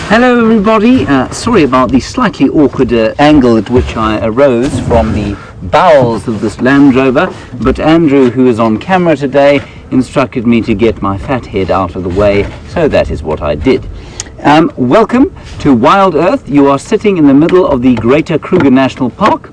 Hello everybody, sorry about the slightly awkward angle at which I arose from the bowels of this Land Rover, but Andrew, who is on camera today, instructed me to get my fat head out of the way, so that is what I did. Welcome to Wild Earth. You are sitting in the middle of the Greater Kruger National Park,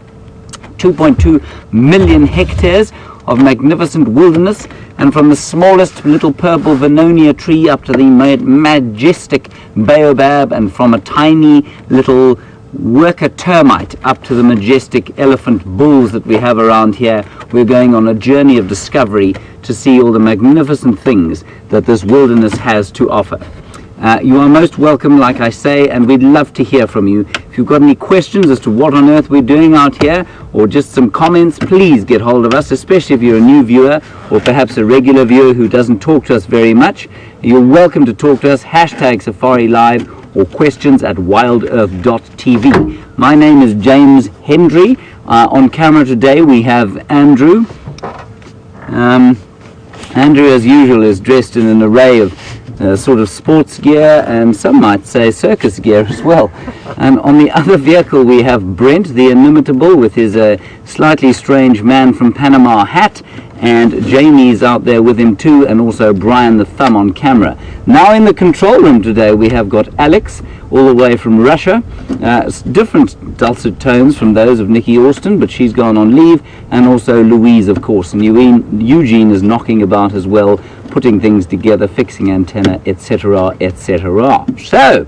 2.2 million hectares of magnificent wilderness, and from the smallest little purple Vernonia tree up to the majestic baobab, and from a tiny little worker termite up to the majestic elephant bulls that we have around here. We're going on a journey of discovery to see all the magnificent things that this wilderness has to offer. You are most welcome, like I say, and we'd love to hear from you. If you've got any questions as to what on earth we're doing out here, or just some comments, please get hold of us, especially if you're a new viewer or perhaps a regular viewer who doesn't talk to us very much. You're welcome to talk to us, hashtag Safari Live, or questions at WildEarthTV. My name is James Hendry. On camera today we have Andrew. Andrew, as usual, is dressed in an array of sort of sports gear, and some might say circus gear as well. And on the other vehicle we have Brent, the inimitable, with his slightly strange man from Panama hat, and Jamie's out there with him too, and also Brian the Thumb on camera. Now in the control room today we have got Alex, all the way from Russia. Different dulcet tones from those of Nikki Austin, but she's gone on leave, and also Louise, of course, and Eugene is knocking about as well, putting things together, fixing antenna, etc., etc. So,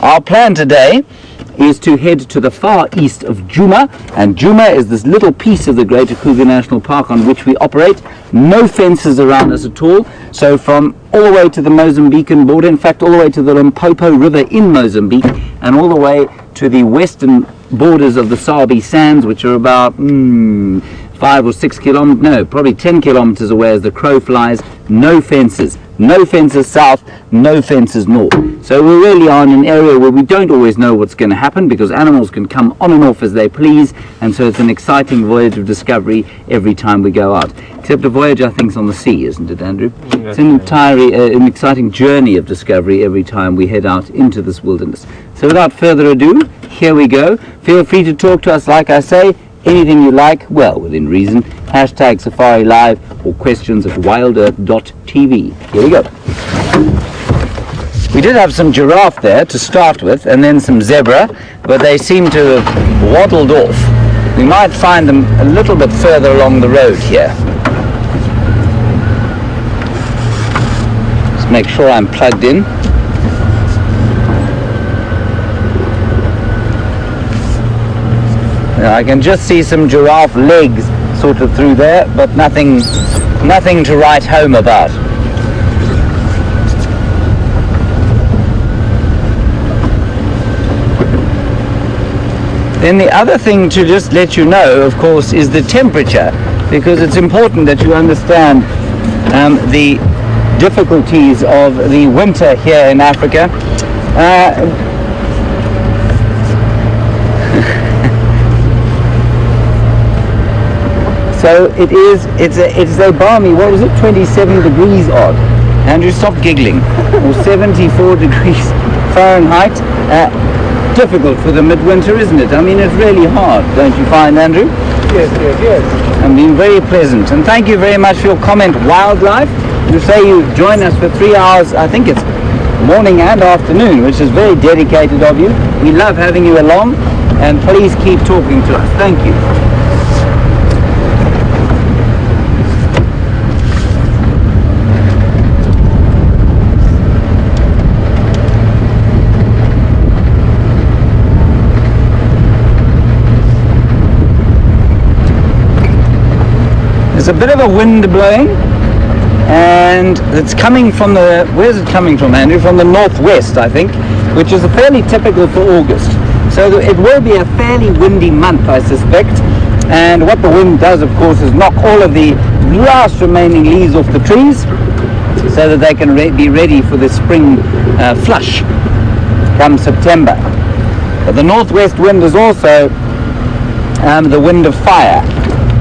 our plan today is to head to the far east of Djuma, and Djuma is this little piece of the Greater Kruger National Park on which we operate. No fences around us at all, so from all the way to the Mozambican border, in fact all the way to the Limpopo River in Mozambique, and all the way to the western borders of the Sabi Sands, which are about 5 or 6 kilometers, no, probably 10 kilometers away as the crow flies. No fences. No fences south, no fences north. So we really are in an area where we don't always know what's going to happen, because animals can come on and off as they please, and so it's an exciting voyage of discovery every time we go out. Except a voyage, I think, is on the sea, isn't it, Andrew? It's an an exciting journey of discovery every time we head out into this wilderness. So without further ado, here we go. Feel free to talk to us, like I say, anything you like, well, within reason. Hashtag Safari Live, or questions at WildEarth.tv. Here we go. We did have some giraffe there to start with, and then some zebra, but they seem to have waddled off. We might find them a little bit further along the road here. Let's make sure I'm plugged in. I can just see some giraffe legs sort of through there, but nothing to write home about. Then the other thing to just let you know, of course, is the temperature, because it's important that you understand the difficulties of the winter here in Africa. So it's a balmy, what was it, 27 degrees odd. Andrew, stop giggling. Or 74 degrees Fahrenheit. Difficult for the midwinter, isn't it? I mean, it's really hard, don't you find, Andrew? Yes. And been very pleasant. And thank you very much for your comment, Wildlife. You say you join us for 3 hours, I think it's morning and afternoon, which is very dedicated of you. We love having you along, and please keep talking to us. Thank you. There's a bit of a wind blowing, and it's coming from the, where's it coming from, Andrew? From the northwest, I think, which is fairly typical for August. So it will be a fairly windy month, I suspect. And what the wind does, of course, is knock all of the last remaining leaves off the trees, so that they can be ready for the spring flush come September. But the northwest wind is also the wind of fire,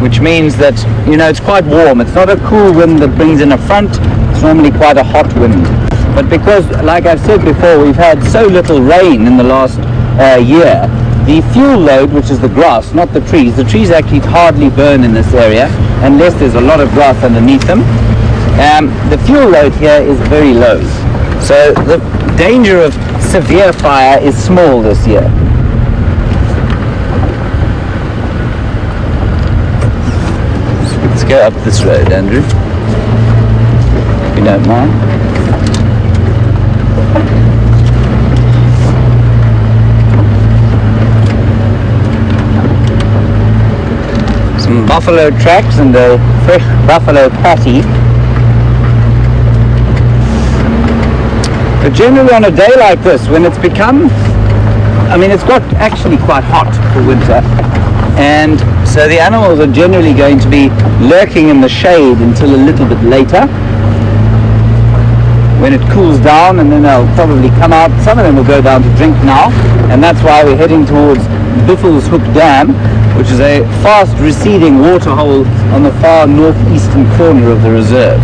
which means that, you know, it's quite warm. It's not a cool wind that brings in a front. It's normally quite a hot wind. But because, like I've said before, we've had so little rain in the last year, the fuel load, which is the grass, not the trees actually hardly burn in this area unless there's a lot of grass underneath them. The fuel load here is very low, so the danger of severe fire is small this year. Let's go up this road, Andrew, if you don't mind. Some buffalo tracks and a fresh buffalo patty. But generally on a day like this, when it's become, it's got actually quite hot for winter, and so the animals are generally going to be lurking in the shade until a little bit later, when it cools down, and then they'll probably come out. Some of them will go down to drink now, and that's why we're heading towards Biffle's Hook Dam, which is a fast receding waterhole on the far northeastern corner of the reserve.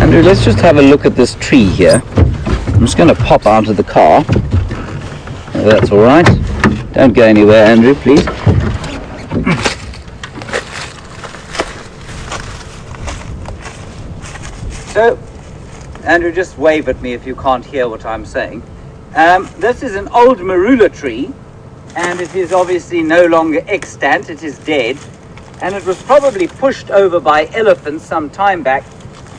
Andrew, let's just have a look at this tree here. I'm just going to pop out of the car. Oh, that's all right. Don't go anywhere, Andrew, please. So, Andrew, just wave at me if you can't hear what I'm saying. This is an old marula tree, and it is obviously no longer extant. It is dead, and it was probably pushed over by elephants some time back.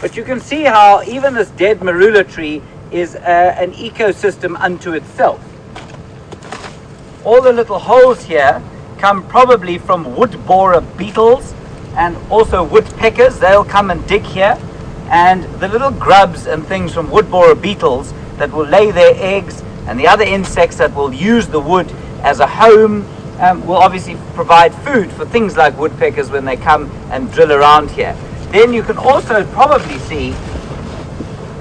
But you can see how even this dead marula tree is an ecosystem unto itself. All the little holes here come probably from wood borer beetles and also woodpeckers. They'll come and dig here. And the little grubs and things from wood borer beetles that will lay their eggs, and the other insects that will use the wood as a home, will obviously provide food for things like woodpeckers when they come and drill around here. Then you can also probably see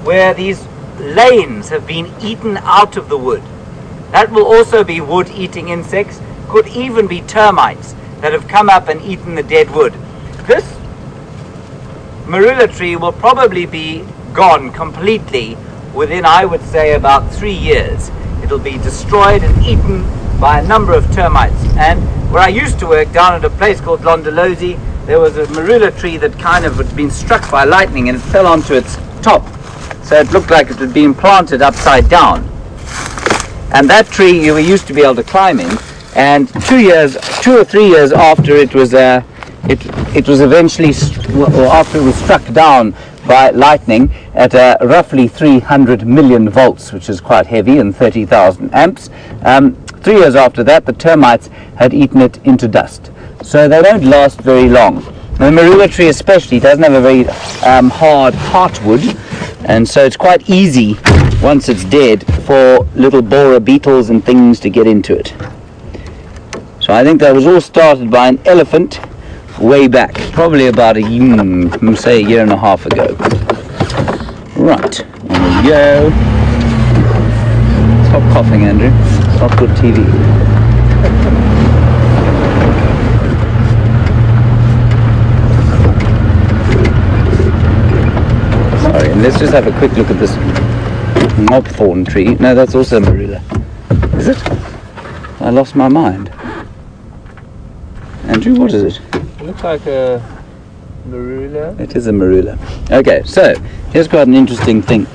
where these lanes have been eaten out of the wood. That will also be wood-eating insects, could even be termites that have come up and eaten the dead wood. This marula tree will probably be gone completely within, I would say, about 3 years. It'll be destroyed and eaten by a number of termites. And where I used to work down at a place called Londolozi, there was a marula tree that kind of had been struck by lightning and it fell onto its top. So it looked like it had been planted upside down. And that tree you used to be able to climb in, and 2 or 3 years after it was it was eventually, or after it was struck down by lightning at roughly 300 million volts, which is quite heavy, and 30,000 amps. 3 years after that, the termites had eaten it into dust. So they don't last very long. The marula tree especially doesn't have a very hard heartwood, and so it's quite easy, once it's dead, for little borer beetles and things to get into it. So I think that was all started by an elephant way back, probably about a year and a half ago. Right, on we go. Stop coughing, Andrew. It's not good TV. Sorry, and let's just have a quick look at this knobthorn tree. No, that's also marula. Is it? I lost my mind. Andrew, what is it? It looks like a marula. It is a marula. Okay, so here's quite an interesting thing.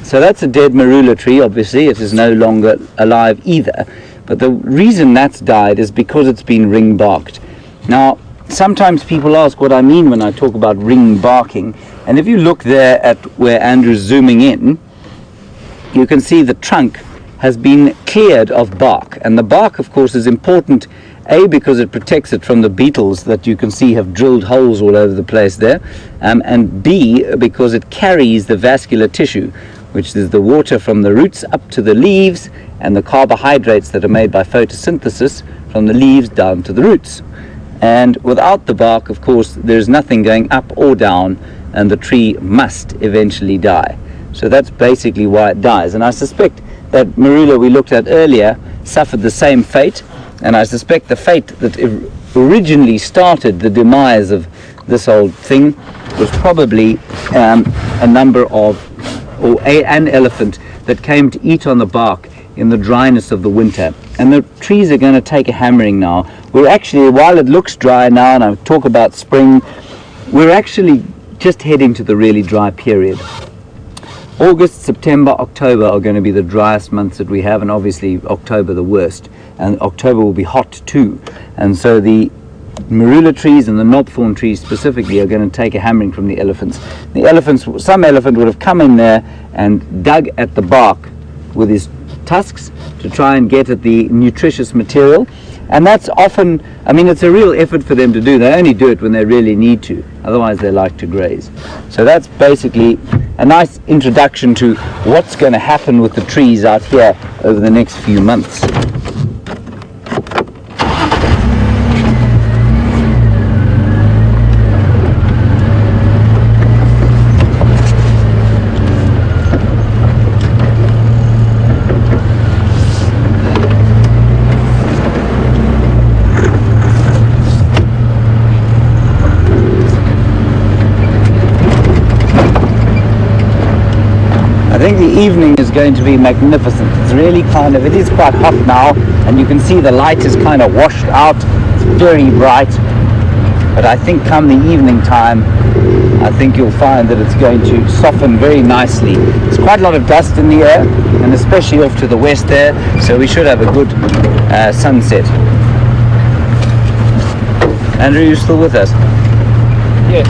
So that's a dead marula tree, obviously. It is no longer alive either. But the reason that's died is because it's been ring barked. Now, sometimes people ask what I mean when I talk about ring barking. And if you look there at where Andrew's zooming in, you can see the trunk has been cleared of bark. And the bark, of course, is important, A, because it protects it from the beetles that you can see have drilled holes all over the place there, and B, because it carries the vascular tissue, which is the water from the roots up to the leaves, and the carbohydrates that are made by photosynthesis from the leaves down to the roots. And without the bark, of course, there's nothing going up or down, and the tree must eventually die. So that's basically why it dies. And I suspect that marula we looked at earlier suffered the same fate, and I suspect the fate that originally started the demise of this old thing was probably a number of, or an elephant that came to eat on the bark in the dryness of the winter. And the trees are going to take a hammering now. We're actually, while it looks dry now, and I talk about spring, we're actually just heading to the really dry period. August, September, October are going to be the driest months that we have, and obviously October the worst. And October will be hot too. And so the marula trees and the knobthorn trees specifically are going to take a hammering from the elephants. The elephants, some elephant would have come in there and dug at the bark with his tusks to try and get at the nutritious material, and that's often, I mean, it's a real effort for them to do. They only do it when they really need to, otherwise they like to graze. So that's basically a nice introduction to what's going to happen with the trees out here over the next few months. I think the evening is going to be magnificent. It's really kind of, it is quite hot now, and you can see the light is kind of washed out. It's very bright, but I think come the evening time, I think you'll find that it's going to soften very nicely. There's quite a lot of dust in the air, and especially off to the west there, so we should have a good sunset. Andrew, you still with us? Yes.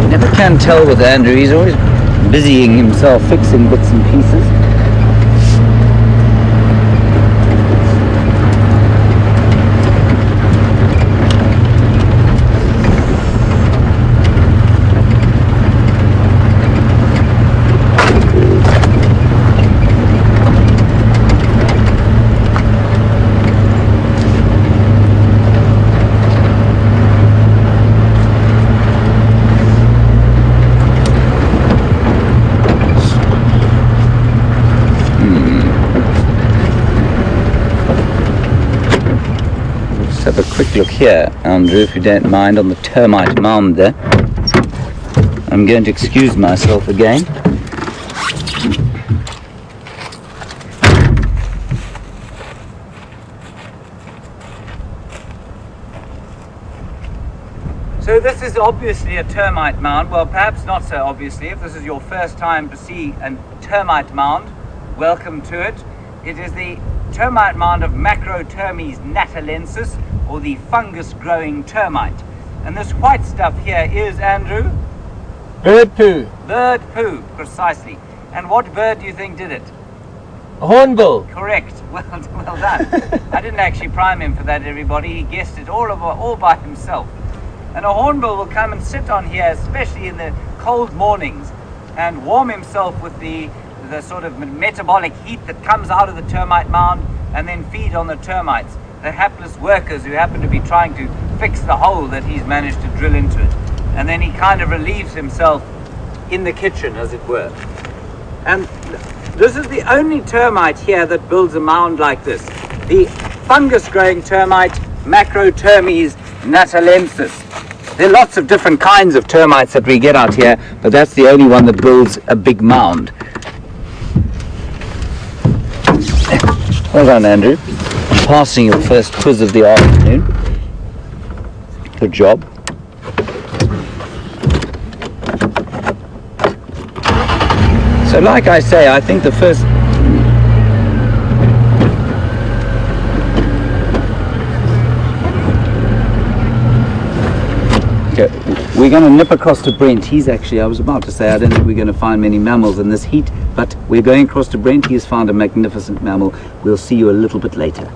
You never can tell with Andrew. He's always busying himself fixing bits and pieces. Have a quick look here, Andrew, if you don't mind, on the termite mound there. I'm going to excuse myself again. So this is obviously a termite mound. Well, perhaps not so obviously. If this is your first time to see a termite mound, welcome to it. It is the termite mound of Macrotermes natalensis, or the fungus-growing termite. And this white stuff here is, Andrew? Bird poo. Bird poo, precisely. And what bird do you think did it? A hornbill. Correct. Well done. I didn't actually prime him for that, everybody. He guessed it all by himself. And a hornbill will come and sit on here, especially in the cold mornings, and warm himself with the sort of metabolic heat that comes out of the termite mound, and then feed on the termites, the hapless workers who happen to be trying to fix the hole that he's managed to drill into it. And then he kind of relieves himself in the kitchen, as it were. And this is the only termite here that builds a mound like this. The fungus-growing termite, Macrotermes natalensis. There are lots of different kinds of termites that we get out here, but that's the only one that builds a big mound. Well done, Andrew. Passing your first quiz of the afternoon. Good job. So like I say, I think the first... Okay, we're going to nip across to Brent. He's actually, I was about to say, I don't think we're going to find many mammals in this heat, but we're going across to Brent. He has found a magnificent mammal. We'll see you a little bit later.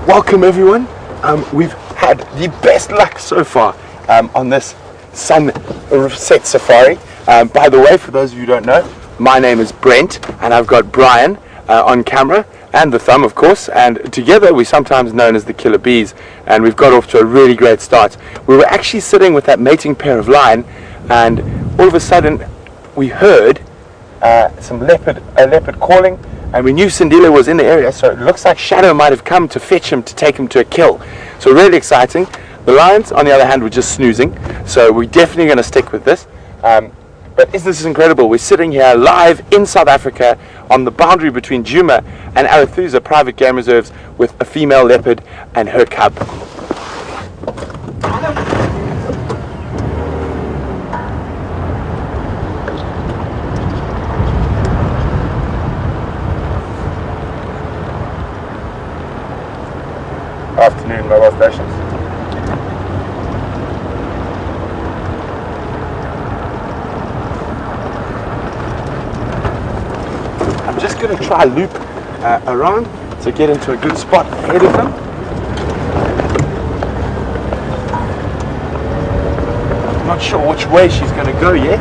Welcome everyone. We've had the best luck so far on this sunset safari. By the way, for those of you who don't know, my name is Brent and I've got Brian on camera, and the thumb of course, and together we're sometimes known as the Killer Bees, and we've got off to a really great start. We were actually sitting with that mating pair of lion and all of a sudden we heard a leopard calling, and we knew Sindile was in the area, so it looks like Shadow might have come to fetch him to take him to a kill. So really exciting. The lions, on the other hand, were just snoozing, so we're definitely going to stick with this. But this is incredible. We're sitting here live in South Africa on the boundary between Djuma and Arathusa private game reserves with a female leopard and her cub. Afternoon mobile stations. I'm just going to try loop around to get into a good spot ahead of them. I'm not sure which way she's going to go yet.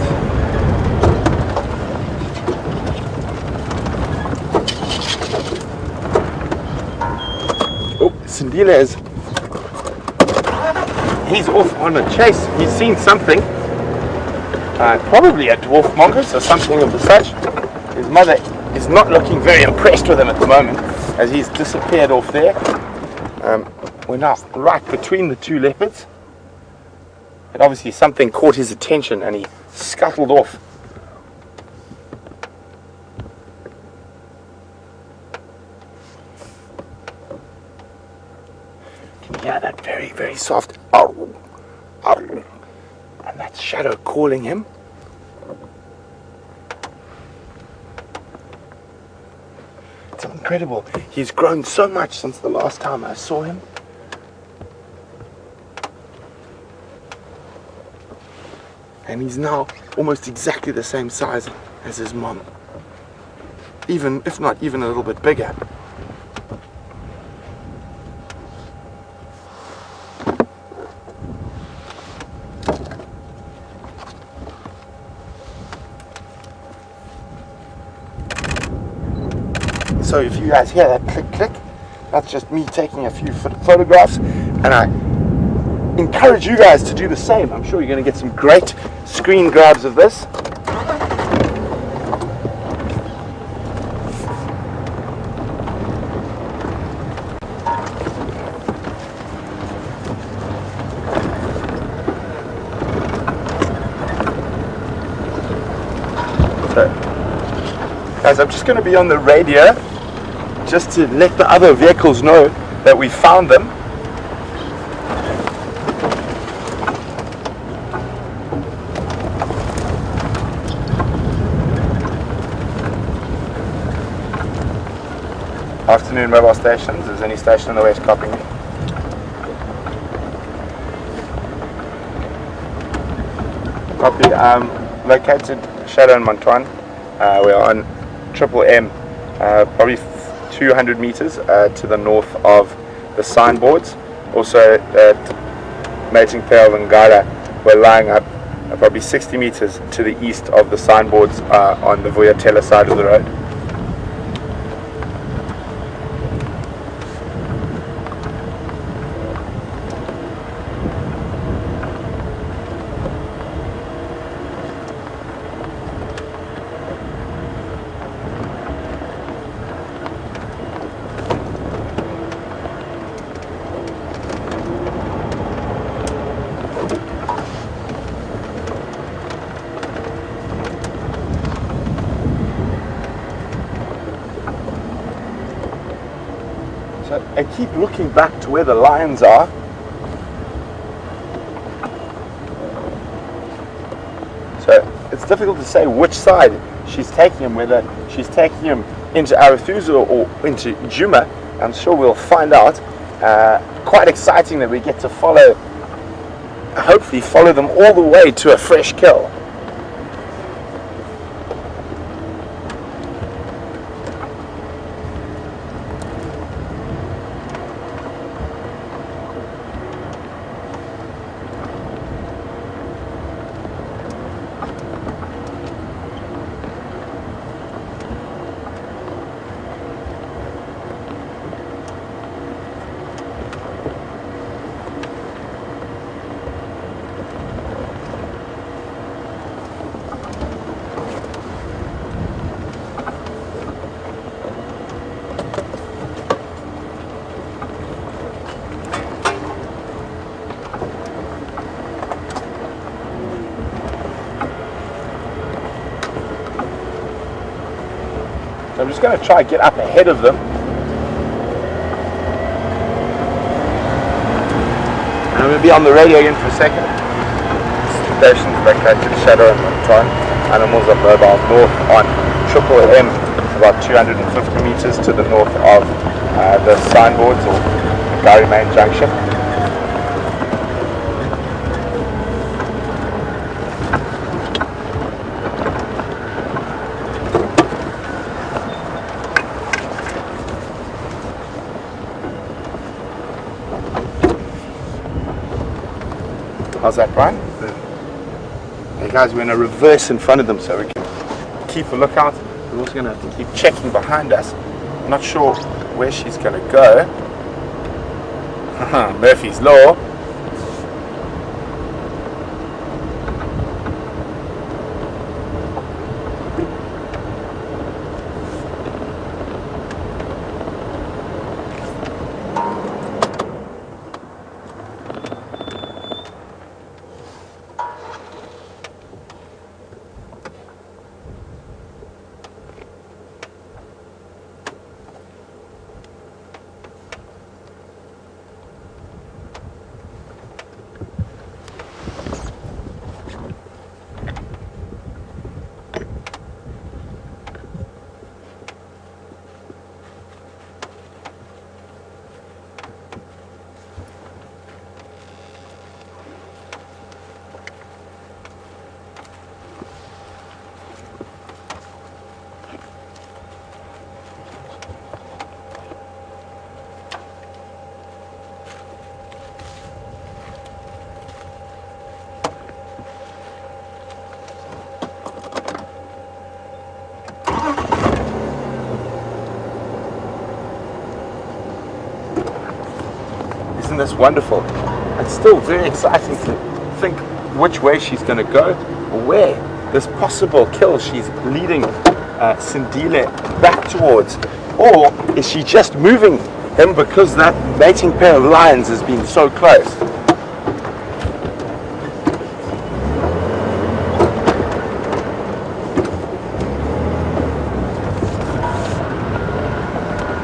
Oh, Sindile he's off on a chase. He's seen something. Probably a dwarf mongoose or something of the such. His mother is not looking very impressed with him at the moment, as he's disappeared off there. We're now right between the two leopards, and obviously something caught his attention and he scuttled off. Can you hear that very, very soft "arr, arr," and that's Shadow calling him. It's incredible. He's grown so much since the last time I saw him. And he's now almost exactly the same size as his mom. Even, if not even a little bit bigger. So if you guys hear that click click, that's just me taking a few photographs, and I encourage you guys to do the same. I'm sure you're going to get some great screen grabs of this. So, guys, I'm just going to be on the radio just to let the other vehicles know that we found them. Afternoon mobile stations. Is any station on the west copying me? Copy. Located Shadow and Montoine. We are on Triple M, probably 200 meters to the north of the signboards. Also at Mating Tail and Ngara, we're lying up probably 60 meters to the east of the signboards on the Vuyatela side of the road. So I keep looking back to where the lions are. So it's difficult to say which side she's taking him, whether she's taking him into Arathusa or into Djuma. I'm sure we'll find out. Quite exciting that we get to hopefully follow them all the way to a fresh kill. So I'm just going to try and get up ahead of them. And I'm going to be on the radio again for a second. Stations located Shadow and Monton. Animals are mobile north on Triple M, about 250 meters to the north of the signboards or the Gary Main Junction. How's that, Brian? Hey guys, we're in a reverse in front of them so we can keep a lookout. We're also going to have to keep checking behind us. I'm not sure where she's going to go. Murphy's Law. Isn't this wonderful? It's still very exciting to think which way she's going to go, or where this possible kill she's leading Sindile back towards. Or is she just moving him because that mating pair of lions has been so close?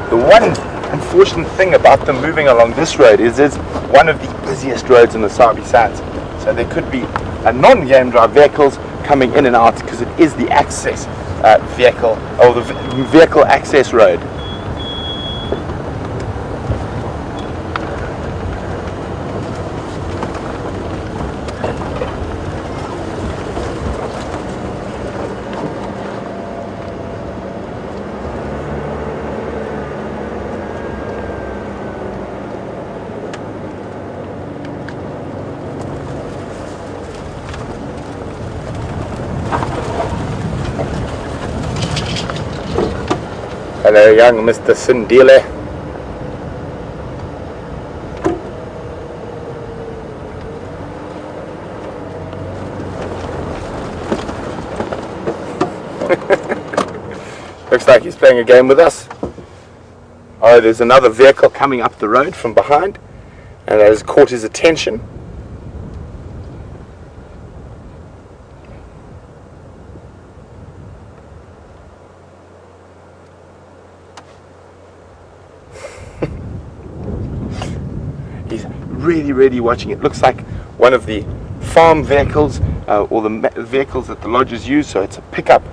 The one unfortunate thing about them moving along this road is it's one of the busiest roads in the Sabi Sands. So there could be non-game drive vehicles coming in and out because it is the access vehicle, or the vehicle access road. Hello, young Mr. Sindile. Looks like he's playing a game with us. Oh, there's another vehicle coming up the road from behind, and that has caught his attention. He's really watching. It looks like one of the farm vehicles or the vehicles that the lodges use, so it's a pickup.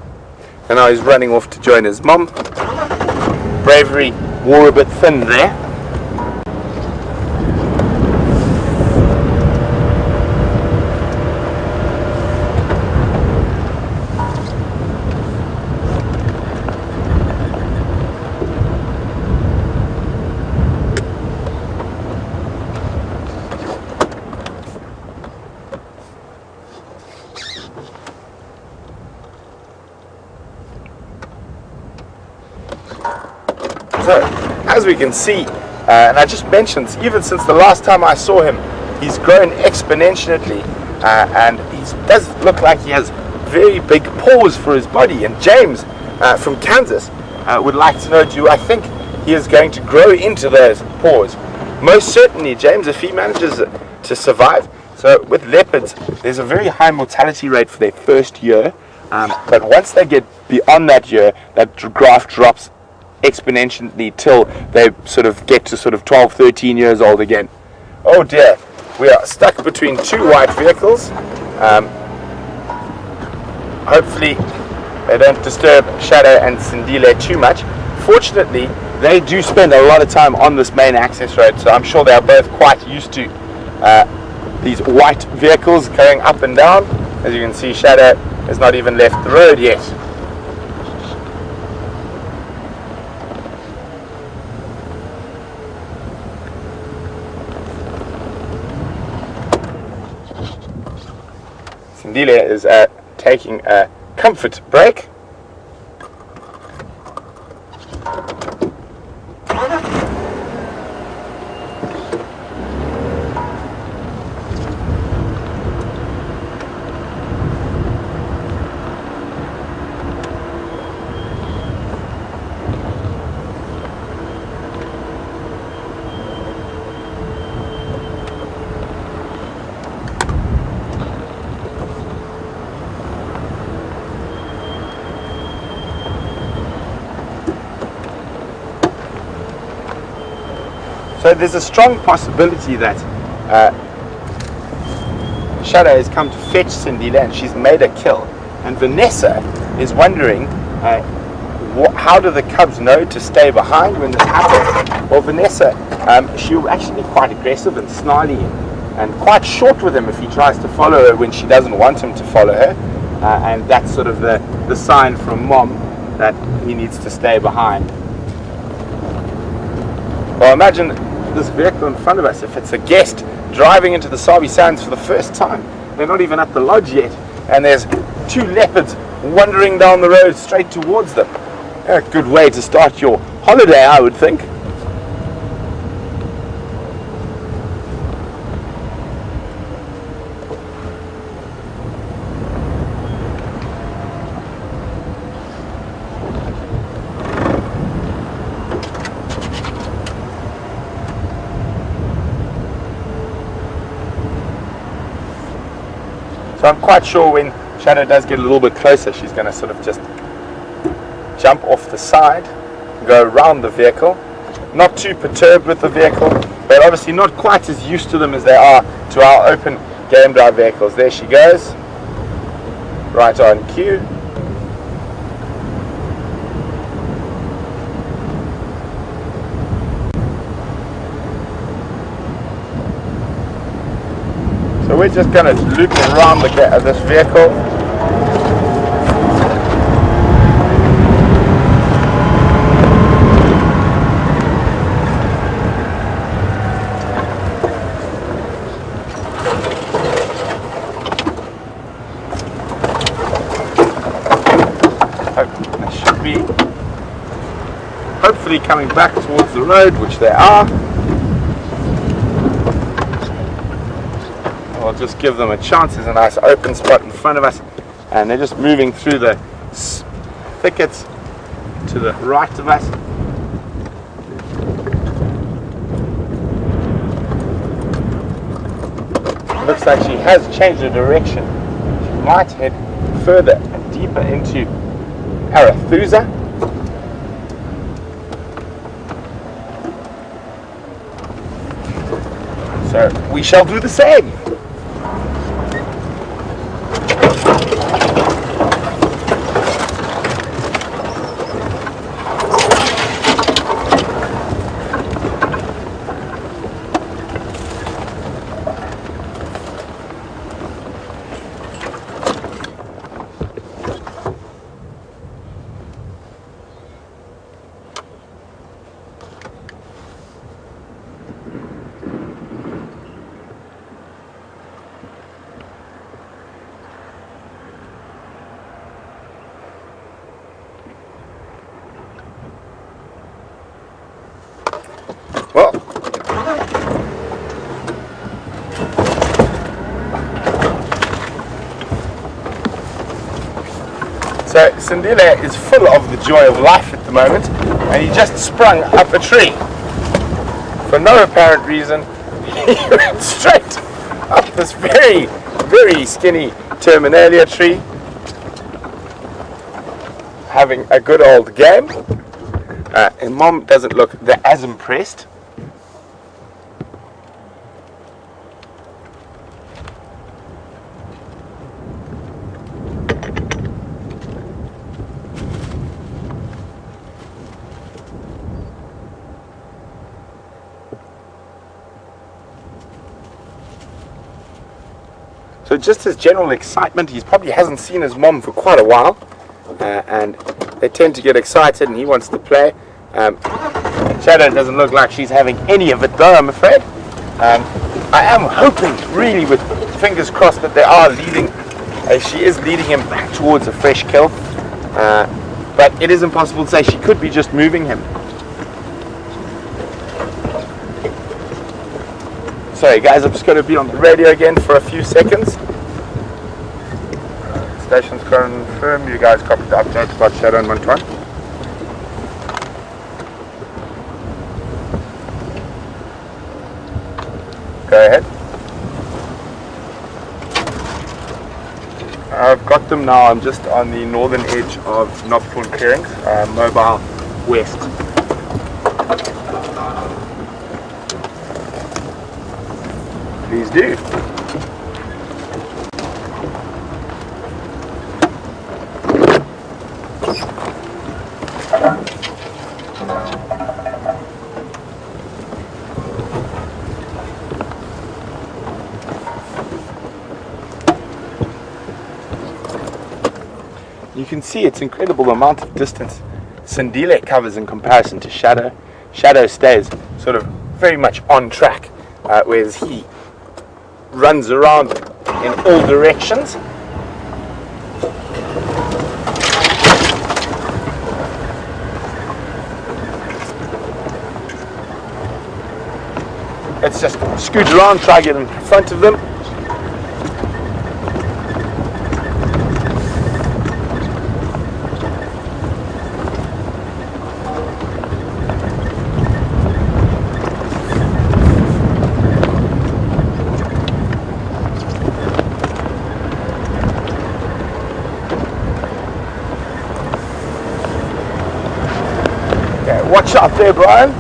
And now he's running off to join his mom. Bravery wore a bit thin there. So, as we can see, and I just mentioned, even since the last time I saw him, he's grown exponentially, and he does look like he has very big paws for his body. And James from Kansas would like to know, do I think he is going to grow into those paws? Most certainly, James, if he manages to survive. So with leopards, there's a very high mortality rate for their first year But once they get beyond that year, that graph drops exponentially till they sort of get to sort of 12, 13 years old again. Oh dear, we are stuck between two white vehicles. Hopefully they don't disturb Shadow and Sindile too much. Fortunately, they do spend a lot of time on this main access road, so I'm sure they are both quite used to these white vehicles going up and down. As you can see, Shadow has not even left the road yet. Sindile is taking a comfort break. So there's a strong possibility that Shadow has come to fetch Sindile and she's made a kill. And Vanessa is wondering how do the cubs know to stay behind when this happens? Well, Vanessa, she'll actually be quite aggressive and snarly and quite short with him if he tries to follow her when she doesn't want him to follow her. And that's sort of the sign from Mom that he needs to stay behind. Well, imagine this vehicle in front of us, if it's a guest driving into the Sabi Sands for the first time. They're not even at the lodge yet, and there's two leopards wandering down the road straight towards them. A good way to start your holiday, I would think. So I'm quite sure when Shadow does get a little bit closer, she's going to sort of just jump off the side, go around the vehicle, not too perturbed with the vehicle, but obviously not quite as used to them as they are to our open game drive vehicles. There she goes, right on cue. So we're just going to loop around this vehicle. They should be hopefully coming back towards the road, which they are. I'll just give them a chance. There's a nice open spot in front of us, and they're just moving through the thickets to the right of us. Looks like she has changed her direction. She might head further and deeper into Arathusa. So we shall do the same. Well, so Sindile is full of the joy of life at the moment, and he just sprung up a tree. For no apparent reason, he went straight up this very, very skinny terminalia tree. having a good old game. And Mom doesn't look as impressed. So just his general excitement, he probably hasn't seen his mom for quite a while, and they tend to get excited and he wants to play. Shadow doesn't look like she's having any of it though, I'm afraid. I am hoping, really, with fingers crossed, that they are leading, she is leading him back towards a fresh kill, but it is impossible to say. She could be just moving him. Sorry guys, I'm just going to be on the radio again for a few seconds. Stations confirm, you guys copied the update about Shadow and Montoine. Go ahead. I've got them now. I'm just on the northern edge of Nopthorn Clearings, mobile west. Please do. You can see it's incredible the amount of distance Sindile covers in comparison to Shadow. Shadow stays sort of very much on track, whereas he runs around in all directions. Let's just scoot around, try to get in front of them. Watch out there, Brian.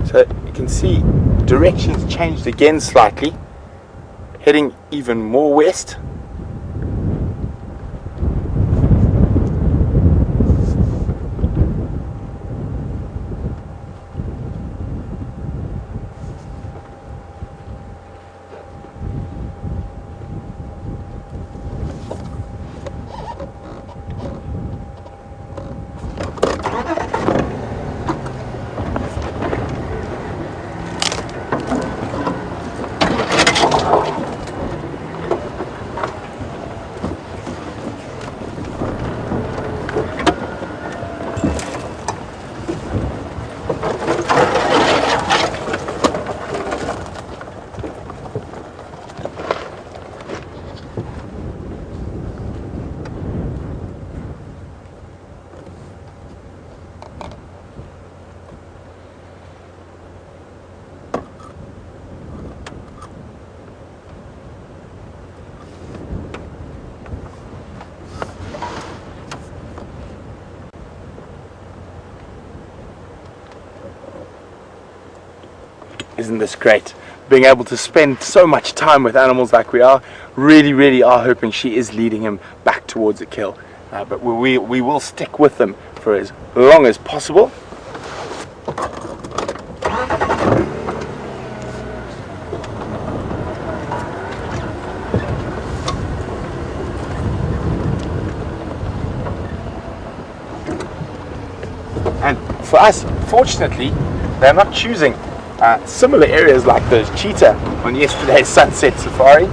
So you can see directions changed again slightly, heading even more west. Isn't this great? Being able to spend so much time with animals like we are, really are hoping she is leading him back towards a kill. But we will stick with them for as long as possible. And for us, fortunately, they're not choosing similar areas like the cheetah on yesterday's sunset safari,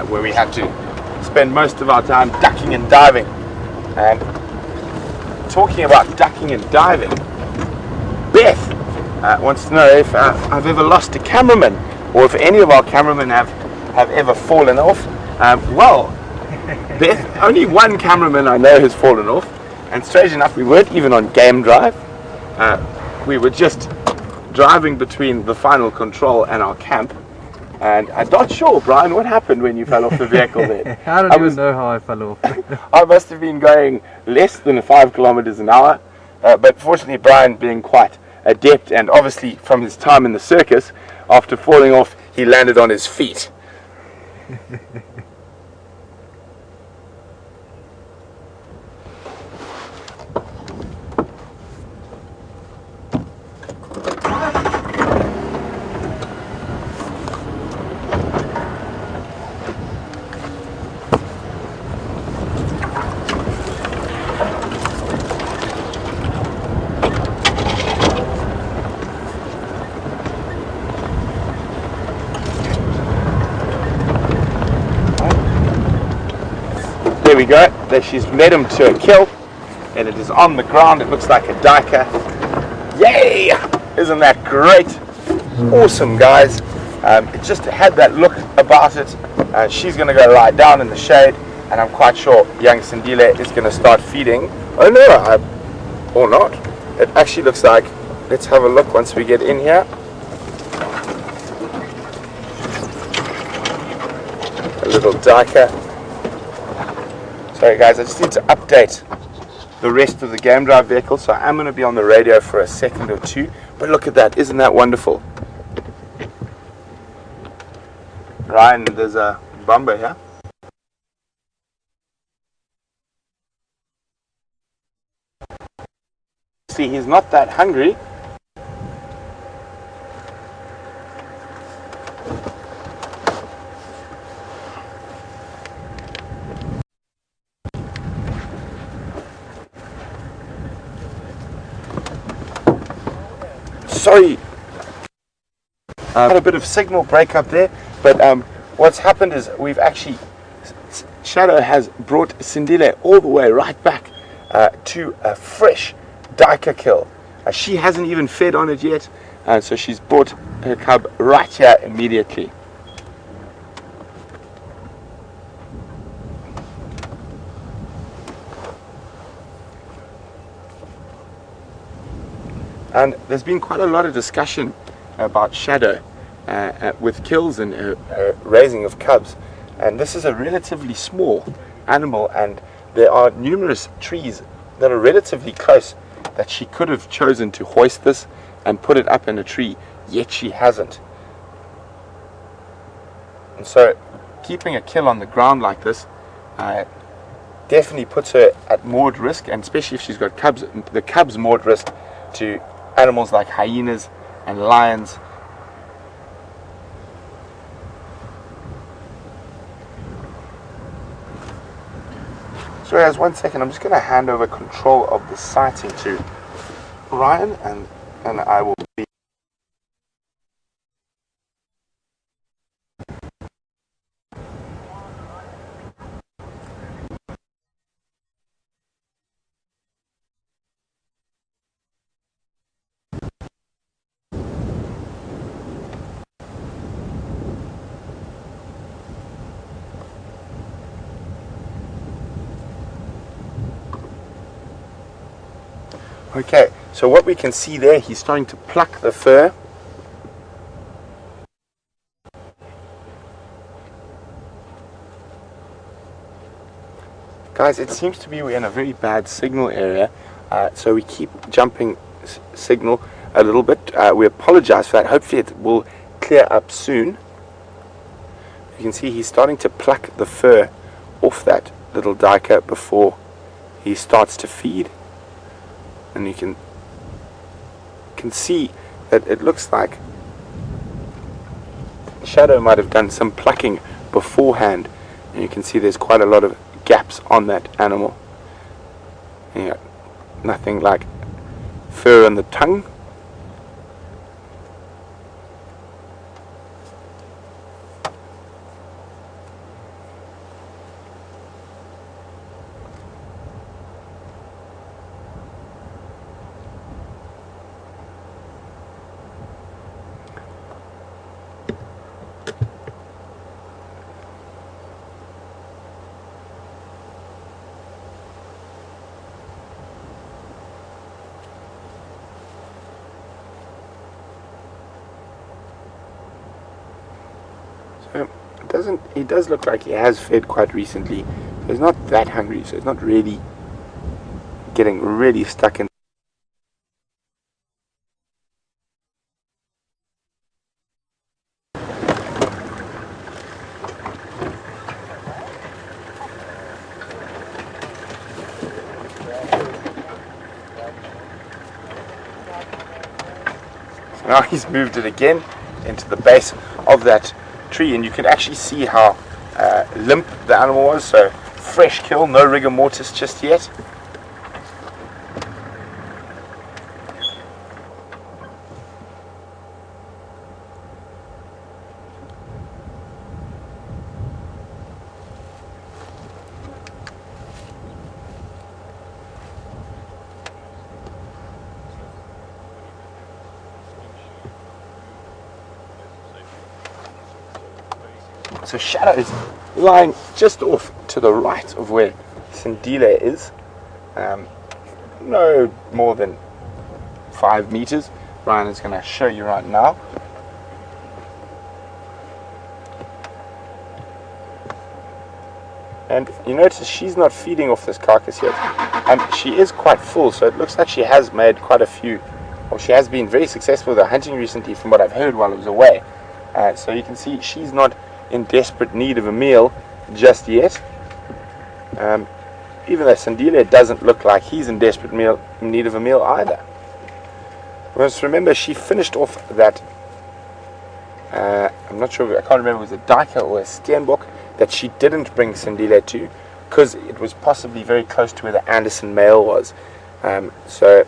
where we had to spend most of our time ducking and diving. And talking about ducking and diving, Beth wants to know if I've ever lost a cameraman, or if any of our cameramen have ever fallen off. Well, Beth, only one cameraman I know has fallen off, and strange enough, we weren't even on game drive. We were just driving between the final control and our camp, and I'm not sure, Brian, what happened when you fell off the vehicle then? I don't even know how I fell off. I must have been going less than 5 kilometers an hour, but fortunately Brian, being quite adept, and obviously from his time in the circus, after falling off he landed on his feet. There we go. There, she's led him to a kill, and it is on the ground. It looks like a diker. Yay! Isn't that great? Awesome, guys. It just had that look about it. She's going to go lie down in the shade, and I'm quite sure young Sindile is going to start feeding. Oh no, or not. It actually looks like, let's have a look once we get in here. A little diker. Sorry guys, I just need to update the rest of the game drive vehicle, so I'm going to be on the radio for a second or two. But look at that, isn't that wonderful? Ryan, there's a bumper here. See, he's not that hungry. Sorry, had a bit of signal breakup there, but what's happened is we've actually, Shadow has brought Sindile all the way right back to a fresh diker kill. She hasn't even fed on it yet, so she's brought her cub right here immediately. And there's been quite a lot of discussion about Shadow with kills and raising of cubs. And this is a relatively small animal, and there are numerous trees that are relatively close that she could have chosen to hoist this and put it up in a tree, yet she hasn't. And so keeping a kill on the ground like this definitely puts her at more at risk, and especially if she's got cubs, the cubs more at risk to animals like hyenas and lions. So guys, 1 second, I'm just going to hand over control of the sighting to Ryan, and I will be okay. So what we can see there, he's starting to pluck the fur. Guys, it seems to be we're in a very bad signal area, so we keep jumping signal a little bit. We apologize for that. Hopefully it will clear up soon. You can see he's starting to pluck the fur off that little diker before he starts to feed. And you can see that it looks like Shadow might have done some plucking beforehand, and you can see there's quite a lot of gaps on that animal. And you got nothing like fur on the tongue. He does look like he has fed quite recently. He's not that hungry, so he's not really getting really stuck in. Now he's moved it again into the base of that tree, and you can actually see how limp the animal was. So fresh kill, no rigor mortis just yet. So Shadow is lying just off to the right of where Sindile is, no more than 5 meters. Ryan is going to show you right now. And you notice she's not feeding off this carcass yet, and she is quite full, so it looks like she has made quite a few, or she has been very successful with her hunting recently from what I've heard while I was away. So you can see she's not in desperate need of a meal just yet, even though Sindile doesn't look like he's in desperate need of a meal either. We must remember she finished off that, I'm not sure, I can't remember if it was a Dika or a Steenbok that she didn't bring Sindile to, because it was possibly very close to where the Anderson male was. So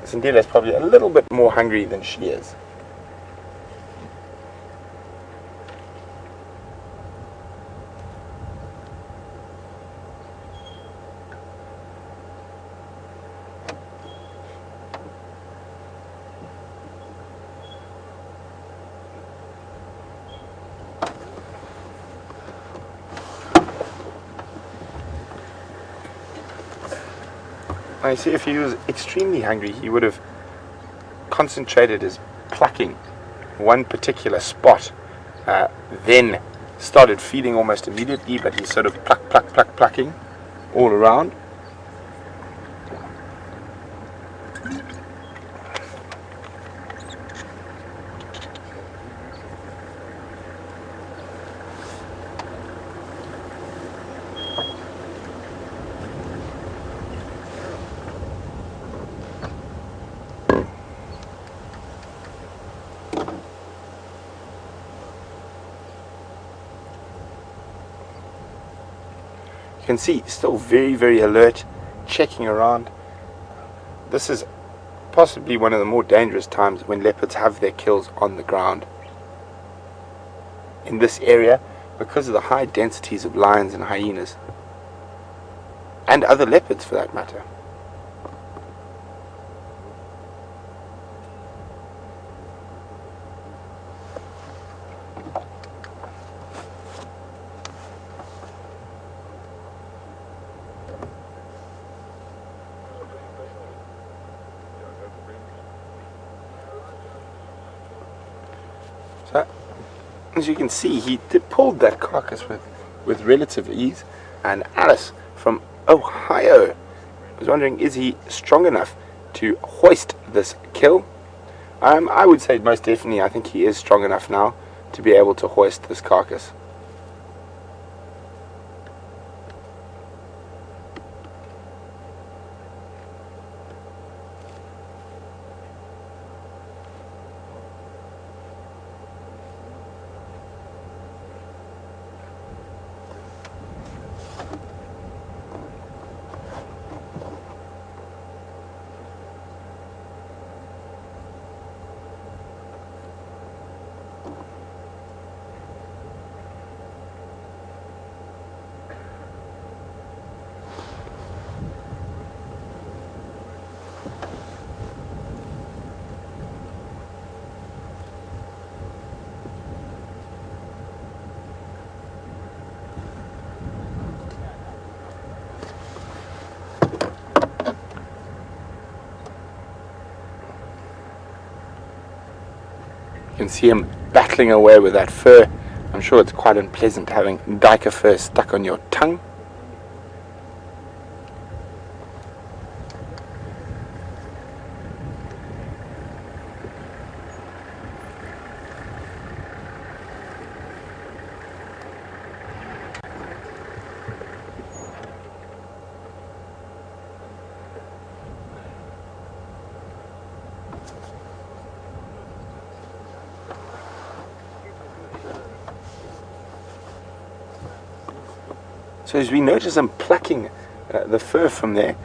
Sindile is probably a little bit more hungry than she is. I see if he was extremely hungry, he would have concentrated his plucking one particular spot, then started feeding almost immediately, but he's sort of plucking all around. You can see still very alert, checking around. This is possibly one of the more dangerous times when leopards have their kills on the ground in this area, because of the high densities of lions and hyenas, and other leopards for that matter. So, as you can see, he pulled that carcass with relative ease, and Alice from Ohio was wondering, is he strong enough to hoist this kill? I would say most definitely I think he is strong enough now to be able to hoist this carcass. You can see him battling away with that fur. I'm sure it's quite unpleasant having duiker fur stuck on your tongue. So as we notice them plucking the fur from there,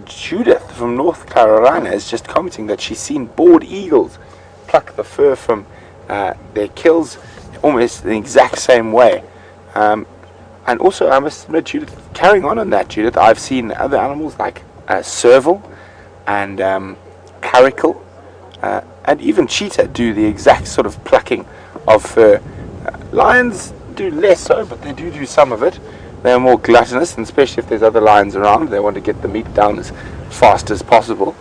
Judith from North Carolina is just commenting that she's seen bald eagles pluck the fur from their kills almost the exact same way. And also, I must admit, Judith, carrying on that, Judith, I've seen other animals like serval and caracal and even cheetah do the exact sort of plucking of fur. Lions do less so, but they do some of it. They're more gluttonous, and especially if there's other lions around, they want to get the meat down as fast as possible.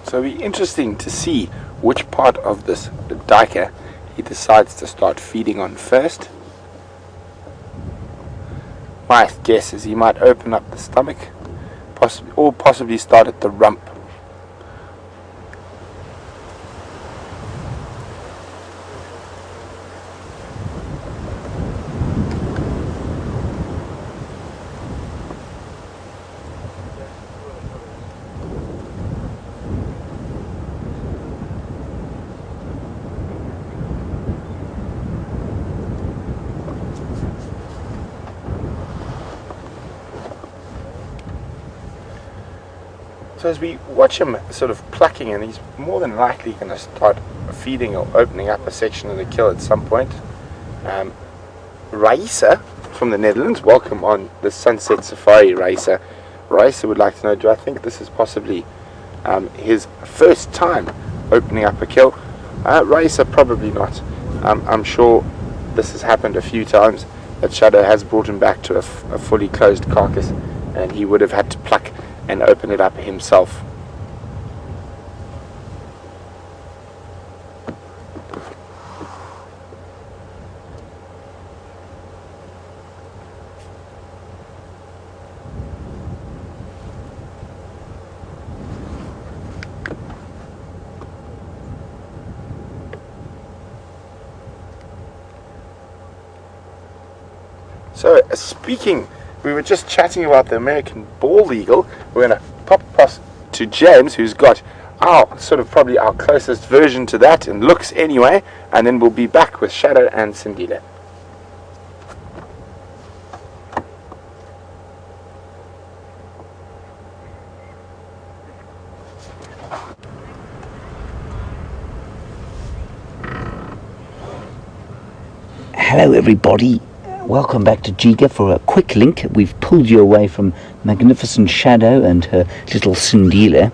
So it'll be interesting to see which part of this duiker he decides to start feeding on first. My guess is he might open up the stomach, possibly start at the rump. So as we watch him sort of plucking, and he's more than likely going to start feeding or opening up a section of the kill at some point. Raisa from the Netherlands, welcome on the Sunset Safari, Raisa. Raisa would like to know, do I think this is possibly his first time opening up a kill? Raisa, probably not. I'm sure this has happened a few times, that Shadow has brought him back to a fully closed carcass, and he would have had to pluck and open it up himself. So speaking, we were just chatting about the American bald eagle. We're going to pop across to James, who's got probably our closest version to that, and looks anyway, and then we'll be back with Shadow and Sindile. Hello everybody, welcome back to Giga for a quick link. We've pulled you away from magnificent Shadow and her little Sindile.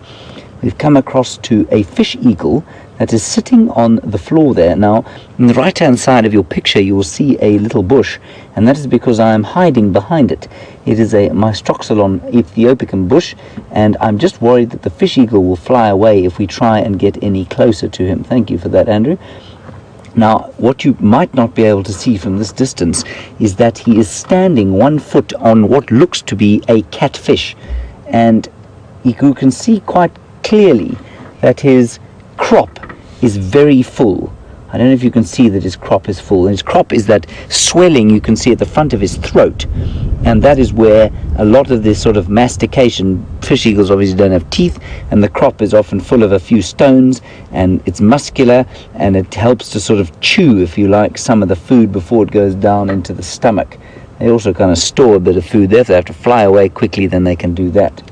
We've come across to a fish eagle that is sitting on the floor there. Now, on the right hand side of your picture you will see a little bush, and that is because I am hiding behind it. It is a Mystroxylon Ethiopican bush, and I'm just worried that the fish eagle will fly away if we try and get any closer to him. Thank you for that, Andrew. Now, what you might not be able to see from this distance is that he is standing 1 foot on what looks to be a catfish, and you can see quite clearly that his crop is very full. I don't know if you can see that his crop is full. And his crop is that swelling you can see at the front of his throat, and that is where a lot of this sort of mastication, fish eagles obviously don't have teeth, and the crop is often full of a few stones, and it's muscular, and it helps to sort of chew, if you like, some of the food before it goes down into the stomach. They also kind of store a bit of food there. If they have to fly away quickly, then they can do that.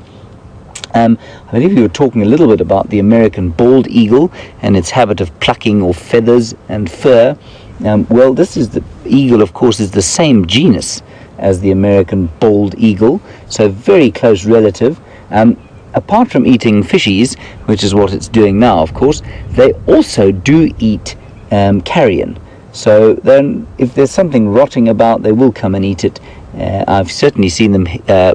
I believe you were talking a little bit about the American bald eagle and its habit of plucking off feathers and fur. Well, this is the eagle, of course, is the same genus as the American bald eagle, so very close relative. Apart from eating fishies, which is what it's doing now, of course, they also do eat carrion. So then, if there's something rotting about, they will come and eat it. I've certainly seen them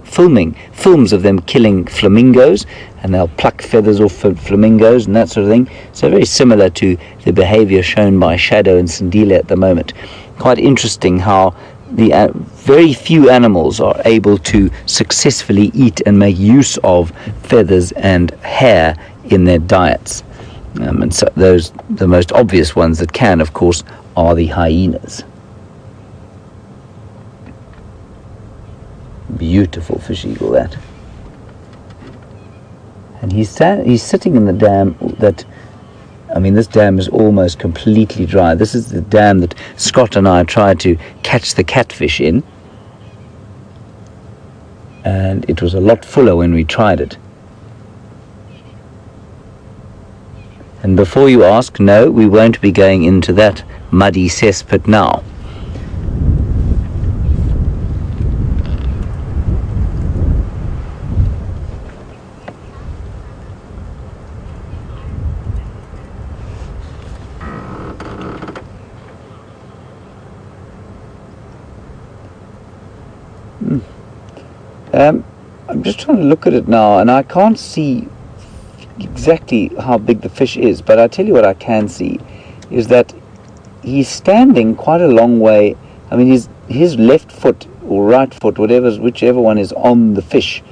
films of them killing flamingos, and they'll pluck feathers off flamingos and that sort of thing. So very similar to the behavior shown by Shadow and Sindile at the moment. Quite interesting how the very few animals are able to successfully eat and make use of feathers and hair in their diets. And so the most obvious ones that can, of course, are the hyenas. Beautiful fish eagle, that. And he's sitting in the dam that, I mean, this dam is almost completely dry. This is the dam that Scott and I tried to catch the catfish in, and it was a lot fuller when we tried it. And before you ask, no, we won't be going into that muddy cesspit now. I'm just trying to look at it now, and I can't see exactly how big the fish is, but I tell you what I can see is that he's standing quite a long way. I mean, his left foot or right foot, whichever one is on the fish,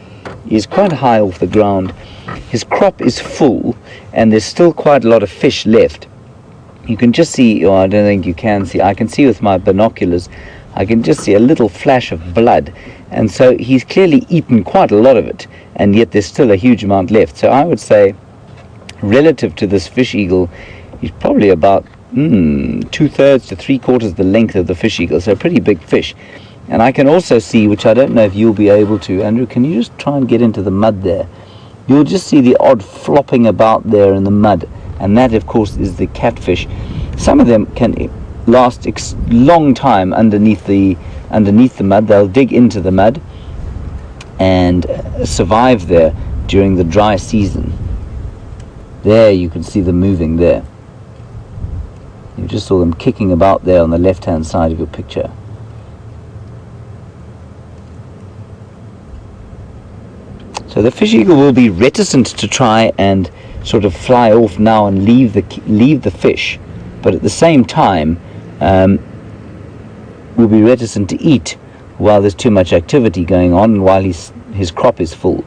is quite high off the ground. His crop is full, and there's still quite a lot of fish left. You can just see, or I don't think you can see, I can see with my binoculars, I can just see a little flash of blood. And so he's clearly eaten quite a lot of it, and yet there's still a huge amount left. So I would say, relative to this fish eagle, he's probably about 2/3 to 3/4 the length of the fish eagle, so a pretty big fish. And I can also see, which I don't know if you'll be able to, Andrew, can you just try and get into the mud there? You'll just see the odd flopping about there in the mud, and that, of course, is the catfish. Some of them can last long time underneath the mud. They'll dig into the mud and survive there during the dry season. There you can see them moving there. You just saw them kicking about there on the left hand side of your picture. So the fish eagle will be reticent to try and sort of fly off now and leave the fish, but at the same time will be reticent to eat while there's too much activity going on and while his crop is full.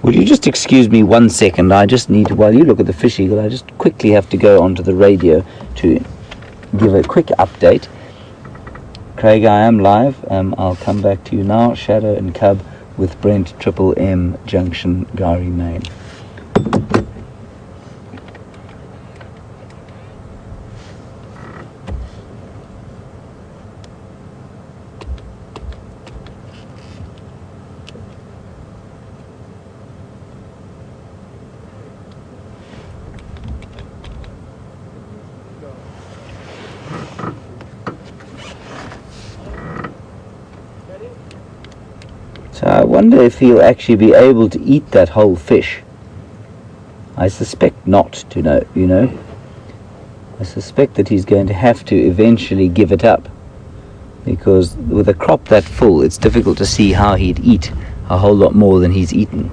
Will you just excuse me 1 second? I just need to, while you look at the fish eagle, I just quickly have to go onto the radio to give a quick update. Craig, I am live. I'll come back to you now. Shadow and Cub with Brent, Triple M, Junction, Gari, Main. So I wonder if he'll actually be able to eat that whole fish. I suspect not, you know. I suspect that he's going to have to eventually give it up, because with a crop that full, it's difficult to see how he'd eat a whole lot more than he's eaten.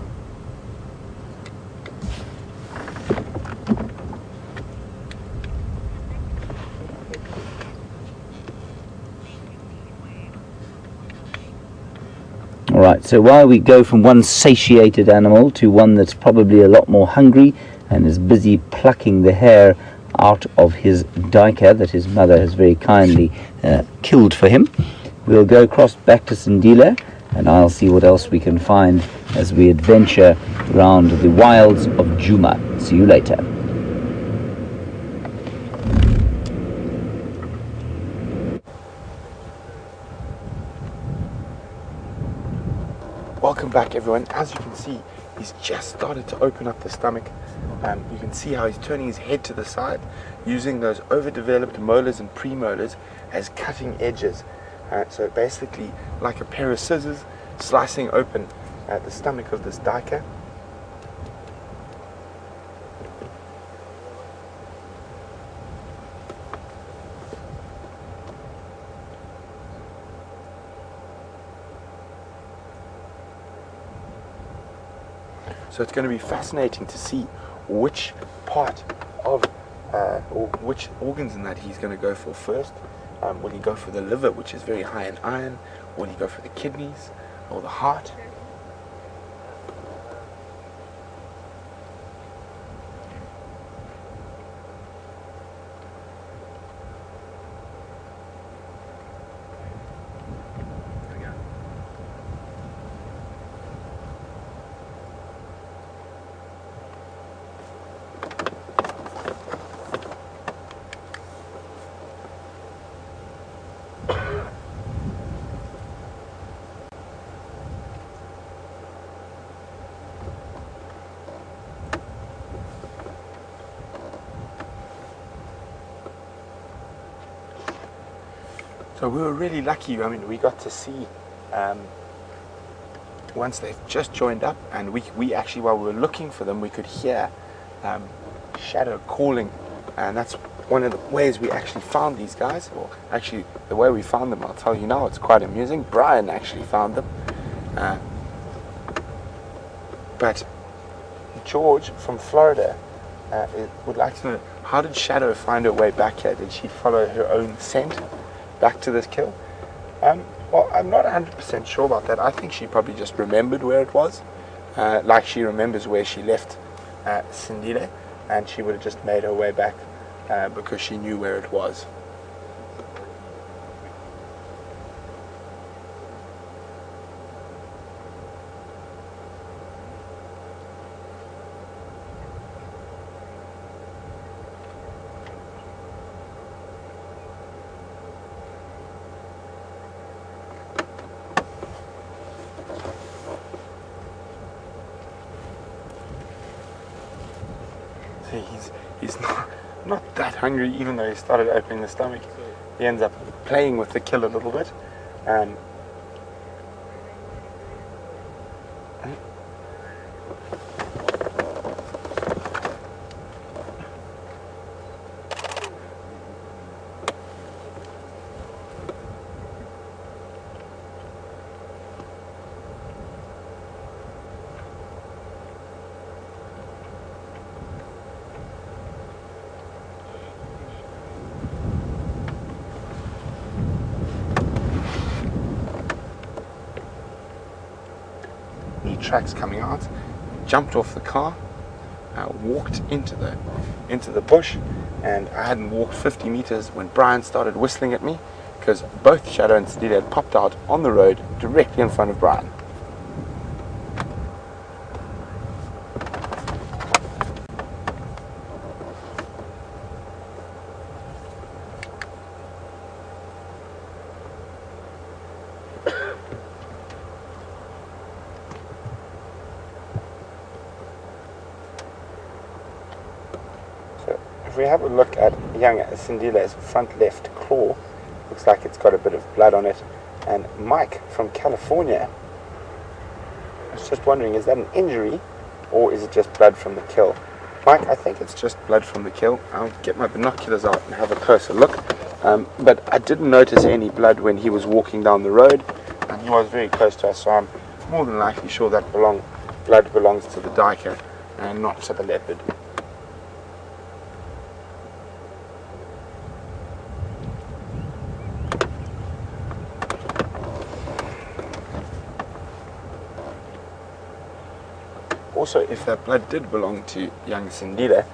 Alright, so while we go from one satiated animal to one that's probably a lot more hungry and is busy plucking the hair out of his duiker that his mother has very kindly killed for him, we'll go across back to Sindile, and I'll see what else we can find as we adventure around the wilds of Djuma. See you later. welcome back everyone. As you can see, he's just started to open up the stomach. You can see how he's turning his head to the side, using those overdeveloped molars and premolars as cutting edges. So basically like a pair of scissors slicing open the stomach of this duiker. So it's going to be fascinating to see which part of or which organs in that he's going to go for first. Will he go for the liver, which is very high in iron? Will he go for the kidneys or the heart? So we were really lucky. I mean, we got to see once they've just joined up, and we actually, while we were looking for them, we could hear Shadow calling, and that's one of the ways we actually found these guys. Or actually, the way we found them, I'll tell you now, it's quite amusing. Brian actually found them, but George from Florida would like to know, how did Shadow find her way back here? Did she follow her own scent back to this kill? Well, I'm not 100% sure about that. I think she probably just remembered where it was, like she remembers where she left Sindile, and she would have just made her way back because she knew where it was. He's not that hungry, even though he started opening the stomach. He ends up playing with the kill a little bit. Tracks coming out, jumped off the car, walked into the bush, and I hadn't walked 50 meters when Brian started whistling at me, because both Shadow and Sindile had popped out on the road directly in front of Brian. If we have a look at young Sindile's front left claw, looks like it's got a bit of blood on it. And Mike from California, I was just wondering, is that an injury or is it just blood from the kill? Mike, I think it's just blood from the kill. I'll get my binoculars out and have a closer look. But I didn't notice any blood when he was walking down the road, and he was very close to us, so I'm more than likely sure that blood belongs to the duiker and not to the leopard. Also, if that blood did belong to young Sindile,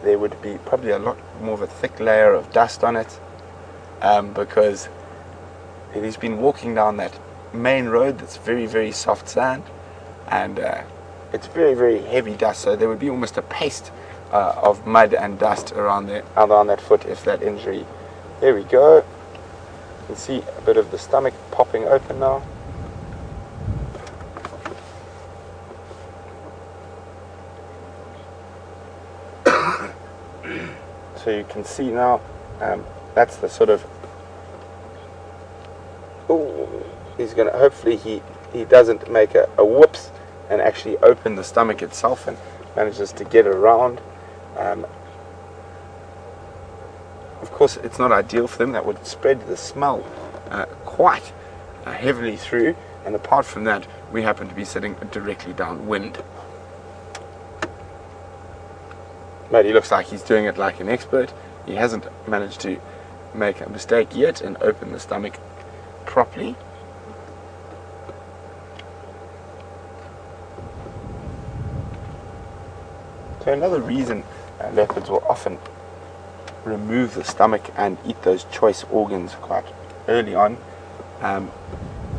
there would be probably a lot more of a thick layer of dust on it, because he's been walking down that main road that's very, very soft sand, and it's very, very heavy dust, so there would be almost a paste of mud and dust around that foot if that injury. There we go. You can see a bit of the stomach popping open now. So you can see now, that's the sort of, ooh, he's going to, hopefully he doesn't make a whoops and actually open the stomach itself and manages to get around. Of course, it's not ideal for them. That would spread the smell quite heavily through, and apart from that, we happen to be sitting directly downwind. But he looks like he's doing it like an expert. He hasn't managed to make a mistake yet and open the stomach properly. So another reason leopards will often remove the stomach and eat those choice organs quite early on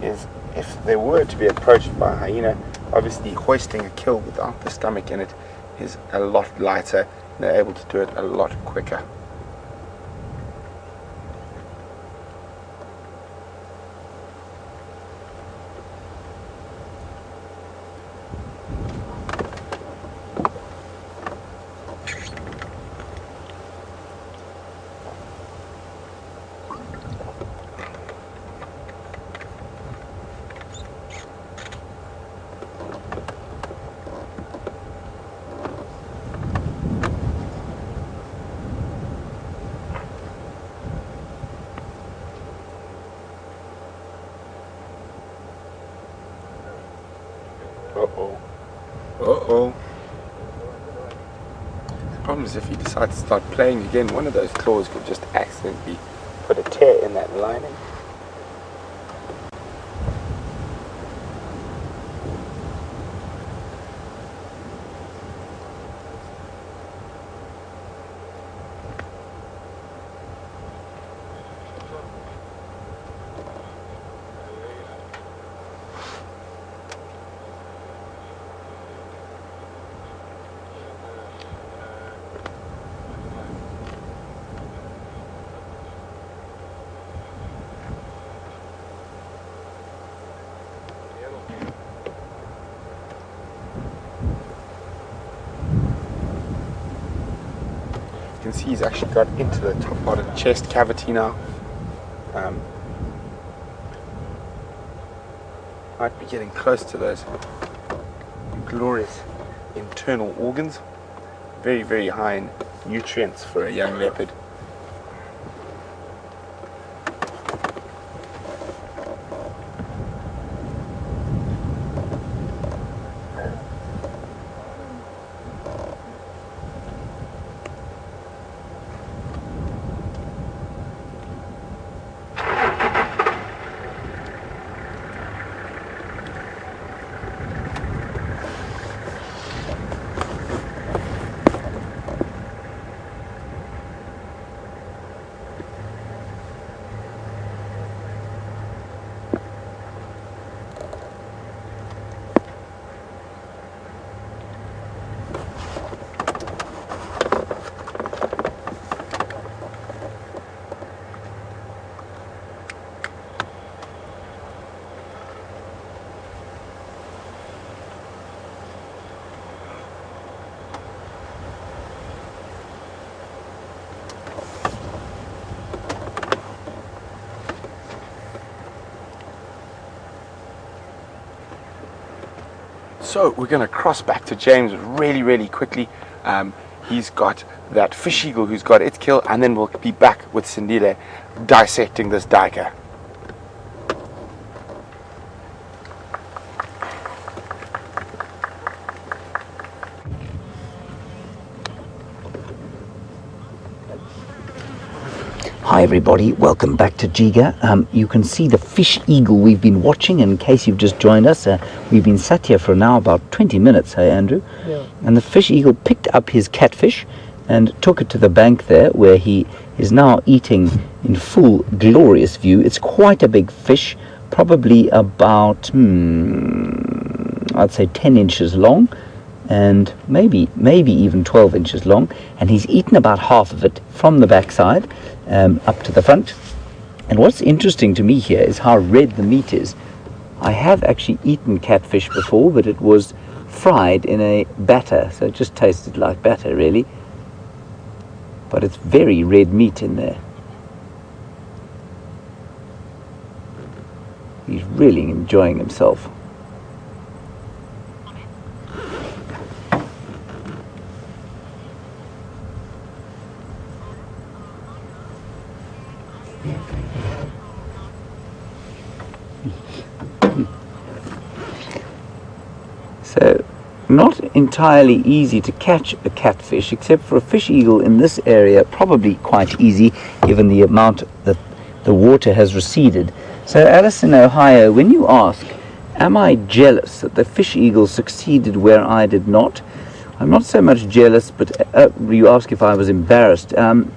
is if they were to be approached by a hyena, obviously hoisting a kill without the stomach in it is a lot lighter. They're able to do it a lot quicker. Uh-oh. The problem is if he decides to start playing again, one of those claws could just accidentally put a tear in that lining. You can see he's actually got into the top part of the chest cavity now. Might be getting close to those glorious internal organs. Very, very high in nutrients for a young leopard. So we're going to cross back to James really, really quickly. He's got that fish eagle who's got its kill, and then we'll be back with Sindile dissecting this duiker. Hi everybody, welcome back to Djuma. You can see the fish eagle we've been watching. In case you've just joined us, we've been sat here for now about 20 minutes, hey Andrew? Yeah. And the fish eagle picked up his catfish and took it to the bank there, where he is now eating in full glorious view. It's quite a big fish, probably about, I'd say 10 inches long, and maybe even 12 inches long, and he's eaten about half of it from the backside up to the front. And what's interesting to me here is how red the meat is. I have actually eaten catfish before, but it was fried in a batter, so it just tasted like batter really. but it's very red meat in there. He's really enjoying himself. So, not entirely easy to catch a catfish, except for a fish eagle in this area, probably quite easy given the amount that the water has receded. So Alice in Ohio, when you ask, am I jealous that the fish eagle succeeded where I did not? I'm not so much jealous, but you ask if I was embarrassed. I'm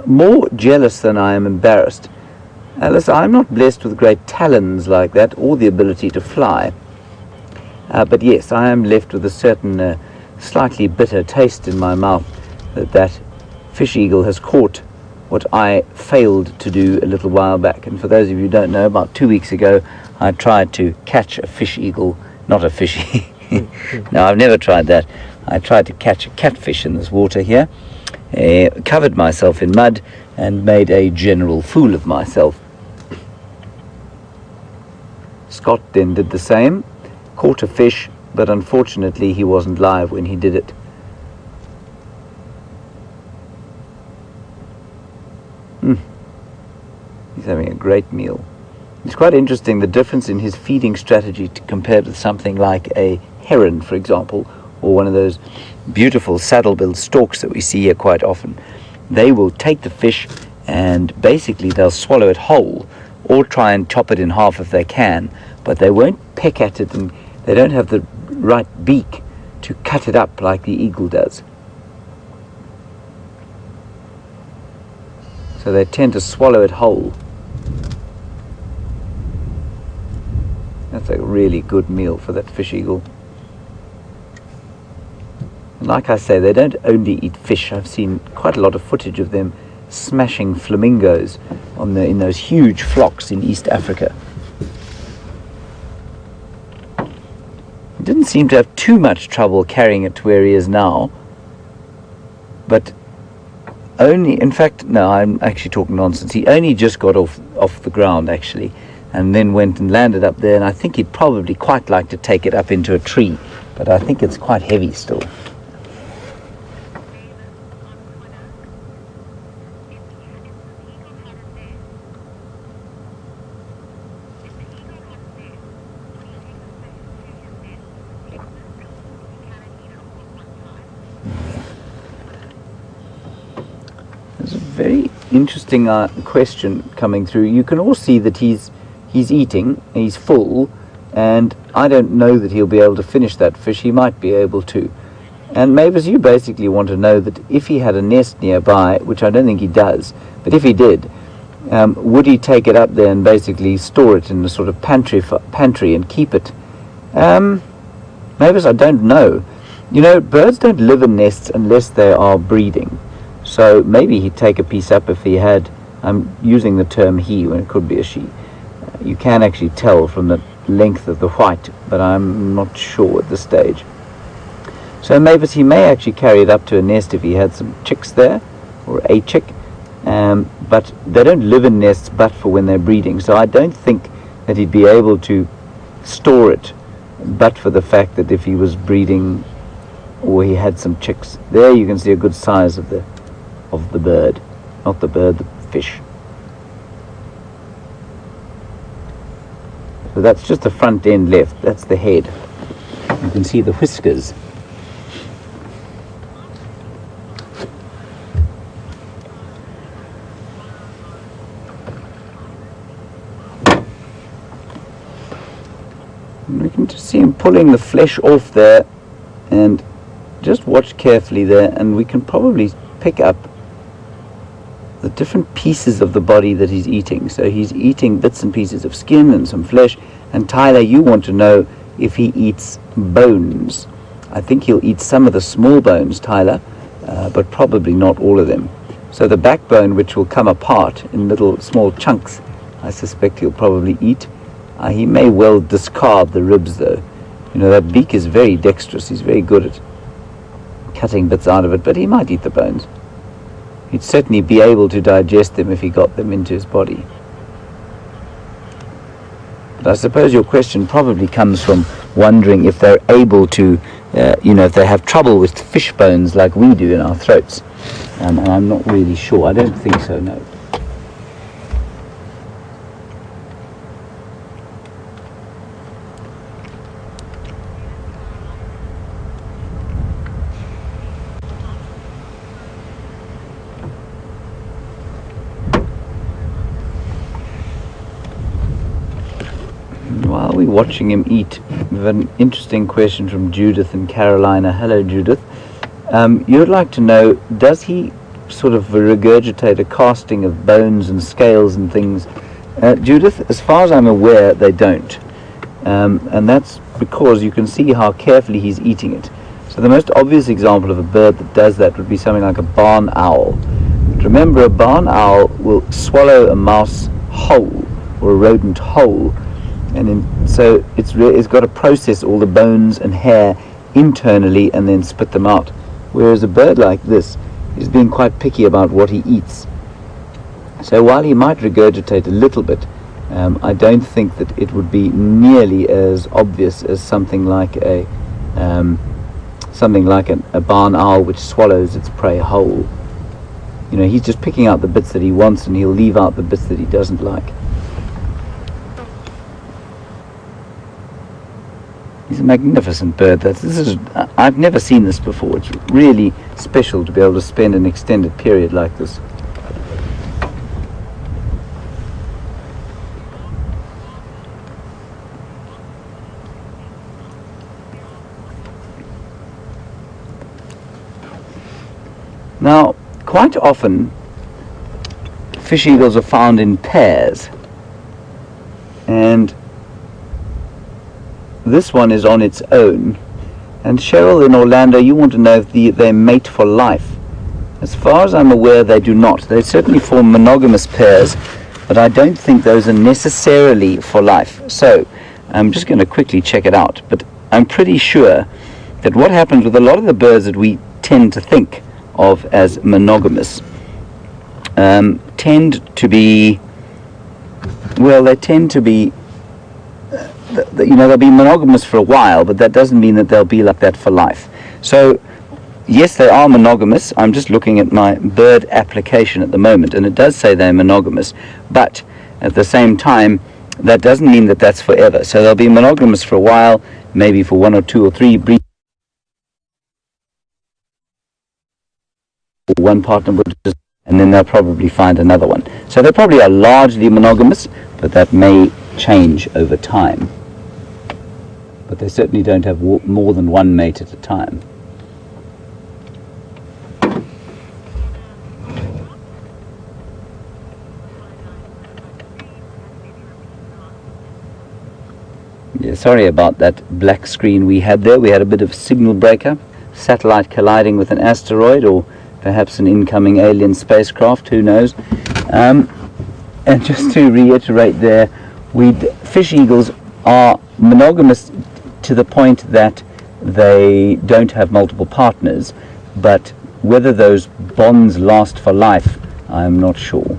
more jealous than I am embarrassed. Alice, I'm not blessed with great talons like that, or the ability to fly. But yes, I am left with a certain slightly bitter taste in my mouth that fish eagle has caught what I failed to do a little while back. And for those of you who don't know, about 2 weeks ago, I tried to catch a fish eagle, not a fishy. No, I've never tried that. I tried to catch a catfish in this water here, covered myself in mud, and made a general fool of myself. Scott then did the same, caught a fish, but unfortunately he wasn't live when he did it. He's having a great meal. It's quite interesting the difference in his feeding strategy compared with something like a heron, for example, or one of those beautiful saddle-billed storks that we see here quite often. They will take the fish and basically they'll swallow it whole, or try and chop it in half if they can, but they won't peck at it, and they don't have the right beak to cut it up like the eagle does. So they tend to swallow it whole. That's a really good meal for that fish eagle. And like I say, they don't only eat fish. I've seen quite a lot of footage of them smashing flamingos in those huge flocks in East Africa. He didn't seem to have too much trouble carrying it to where he is now, but only, in fact, no, I'm actually talking nonsense. He only just got off the ground, actually, and then went and landed up there, and I think he'd probably quite like to take it up into a tree, but I think it's quite heavy still. Very interesting question coming through. You can all see that he's eating, he's full, and I don't know that he'll be able to finish that fish. He might be able to. And Mavis, you basically want to know that if he had a nest nearby, which I don't think he does, but if he did, would he take it up there and basically store it in a sort of pantry and keep it? Mavis, I don't know. You know, birds don't live in nests unless they are breeding. So maybe he'd take a piece up if he had. I'm using the term he when it could be a she. You can actually tell from the length of the white, but I'm not sure at this stage. So Mavis, he may actually carry it up to a nest if he had some chicks there, or a chick. But they don't live in nests but for when they're breeding. So I don't think that he'd be able to store it, but for the fact that if he was breeding or he had some chicks. There you can see a good size of the bird, not the bird, the fish. So that's just the front end left, that's the head. You can see the whiskers. And we can just see him pulling the flesh off there, and just watch carefully there, and we can probably pick up the different pieces of the body that he's eating. So he's eating bits and pieces of skin and some flesh. And Tyler, you want to know if he eats bones. I think he'll eat some of the small bones, Tyler, but probably not all of them. So the backbone, which will come apart in little small chunks, I suspect he'll probably eat. He may well discard the ribs, though. You know, that beak is very dexterous. He's very good at cutting bits out of it, but he might eat the bones. he'd certainly be able to digest them if he got them into his body. But I suppose your question probably comes from wondering if they're able to, if they have trouble with fish bones like we do in our throats. And I'm not really sure. I don't think so, no. While we're watching him eat, we have an interesting question from Judith in Carolina. Hello, Judith. You'd like to know, does he sort of regurgitate a casting of bones and scales and things? Judith, as far as I'm aware, they don't. And that's because you can see how carefully he's eating it. So the most obvious example of a bird that does that would be something like a barn owl. But remember, a barn owl will swallow a mouse whole, or a rodent whole, and so it's got to process all the bones and hair internally and then spit them out. Whereas a bird like this is being quite picky about what he eats. So while he might regurgitate a little bit, I don't think that it would be nearly as obvious as something like a barn owl which swallows its prey whole. He's just picking out the bits that he wants, and he'll leave out the bits that he doesn't like. He's a magnificent bird. I've never seen this before. It's really special to be able to spend an extended period like this. Now, quite often, fish eagles are found in pairs, and this one is on its own. And Cheryl in Orlando, you want to know if they mate for life. As far as I'm aware, they do not. They certainly form monogamous pairs, but I don't think those are necessarily for life. So I'm just going to quickly check it out. But I'm pretty sure that what happens with a lot of the birds that we tend to think of as monogamous tend to be they'll be monogamous for a while, but that doesn't mean that they'll be like that for life. So yes, they are monogamous. I'm just looking at my bird application at the moment, and it does say they're monogamous, but at the same time, that doesn't mean that that's forever. So they'll be monogamous for a while, maybe for 1 or 2 or 3 breeds. One partner would just, and then they'll probably find another one. So they probably are largely monogamous, but that may change over time. But they certainly don't have more than one mate at a time. Yeah, sorry about that black screen we had there. We had a bit of signal breaker, satellite colliding with an asteroid, or perhaps an incoming alien spacecraft, who knows. And just to reiterate there, fish eagles are monogamous to the point that they don't have multiple partners, but whether those bonds last for life, I'm not sure.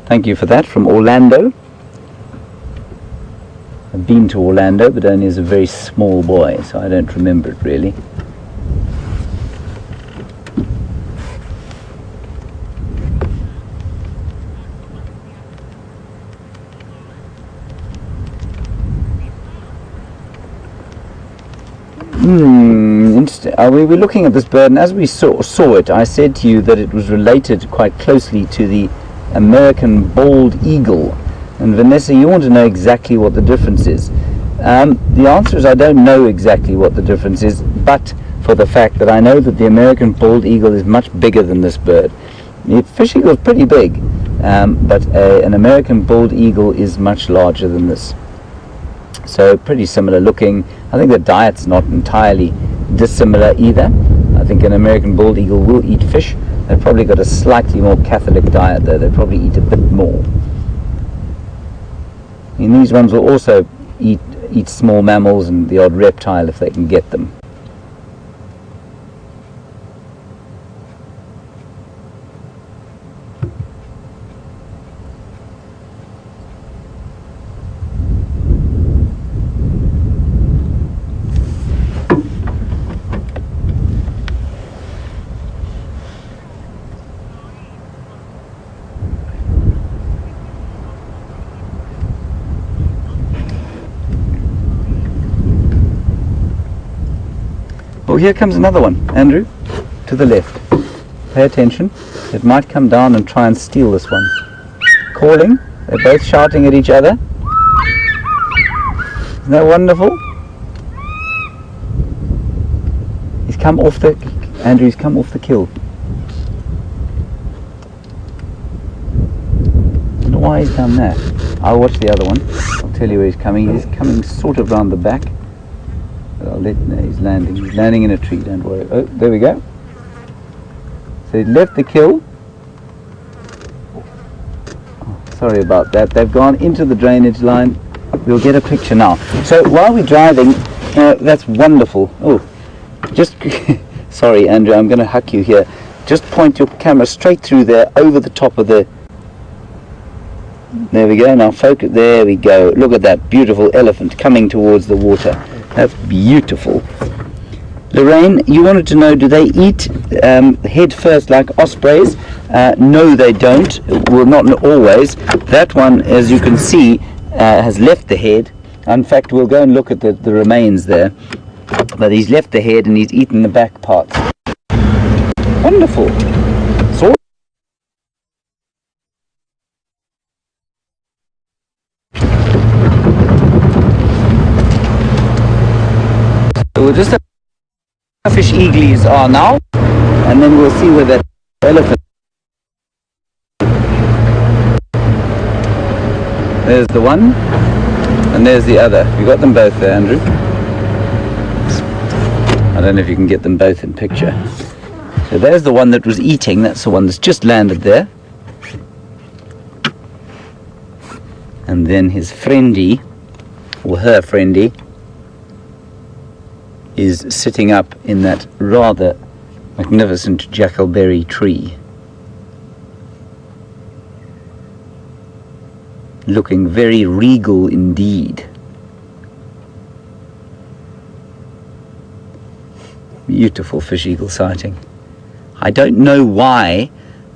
Thank you for that from Orlando. I've been to Orlando, but only as a very small boy, so I don't remember it really. Interesting. We were looking at this bird, and as we saw it, I said to you that it was related quite closely to the American bald eagle. And Vanessa, you want to know exactly what the difference is. The answer is I don't know exactly what the difference is, but for the fact that I know that the American bald eagle is much bigger than this bird. The fish eagle is pretty big, but an American bald eagle is much larger than this. So pretty similar looking. I think the diet's not entirely dissimilar either. I think an American bald eagle will eat fish. They've probably got a slightly more Catholic diet though. They probably eat a bit more. And these ones will also eat small mammals and the odd reptile if they can get them. Oh, here comes another one, Andrew, to the left. Pay attention. It might come down and try and steal this one. Calling. They're both shouting at each other. Isn't that wonderful? He's come off the... Andrew's come off the kill. I don't know why he's done that. I'll watch the other one. I'll tell you where he's coming. He's coming sort of round the back. But I'll let... No, he's landing. He's landing in a tree, don't worry. Oh, there we go. So he left the kill. Oh, sorry about that. They've gone into the drainage line. We'll get a picture now. So while we're driving, that's wonderful. Oh, just... Sorry, Andrew, I'm going to huck you here. Just point your camera straight through there, over the top of the... There we go, now focus, there we go. Look at that beautiful elephant coming towards the water. That's beautiful. Lorraine, you wanted to know, do they eat head first like ospreys? No, they don't. Well, not always. That one, as you can see, has left the head. In fact, we'll go and look at the remains there. But he's left the head and he's eaten the back parts. Wonderful. So we'll just have how fish eaglies are now, and then we'll see where that elephant. There's the one, and there's the other. You got them both there, Andrew? I don't know if you can get them both in picture. So there's the one that was eating. That's the one that's just landed there. And then his friendie, or her friendie, is sitting up in that rather magnificent jackalberry tree. Looking very regal indeed. Beautiful fish eagle sighting. I don't know why,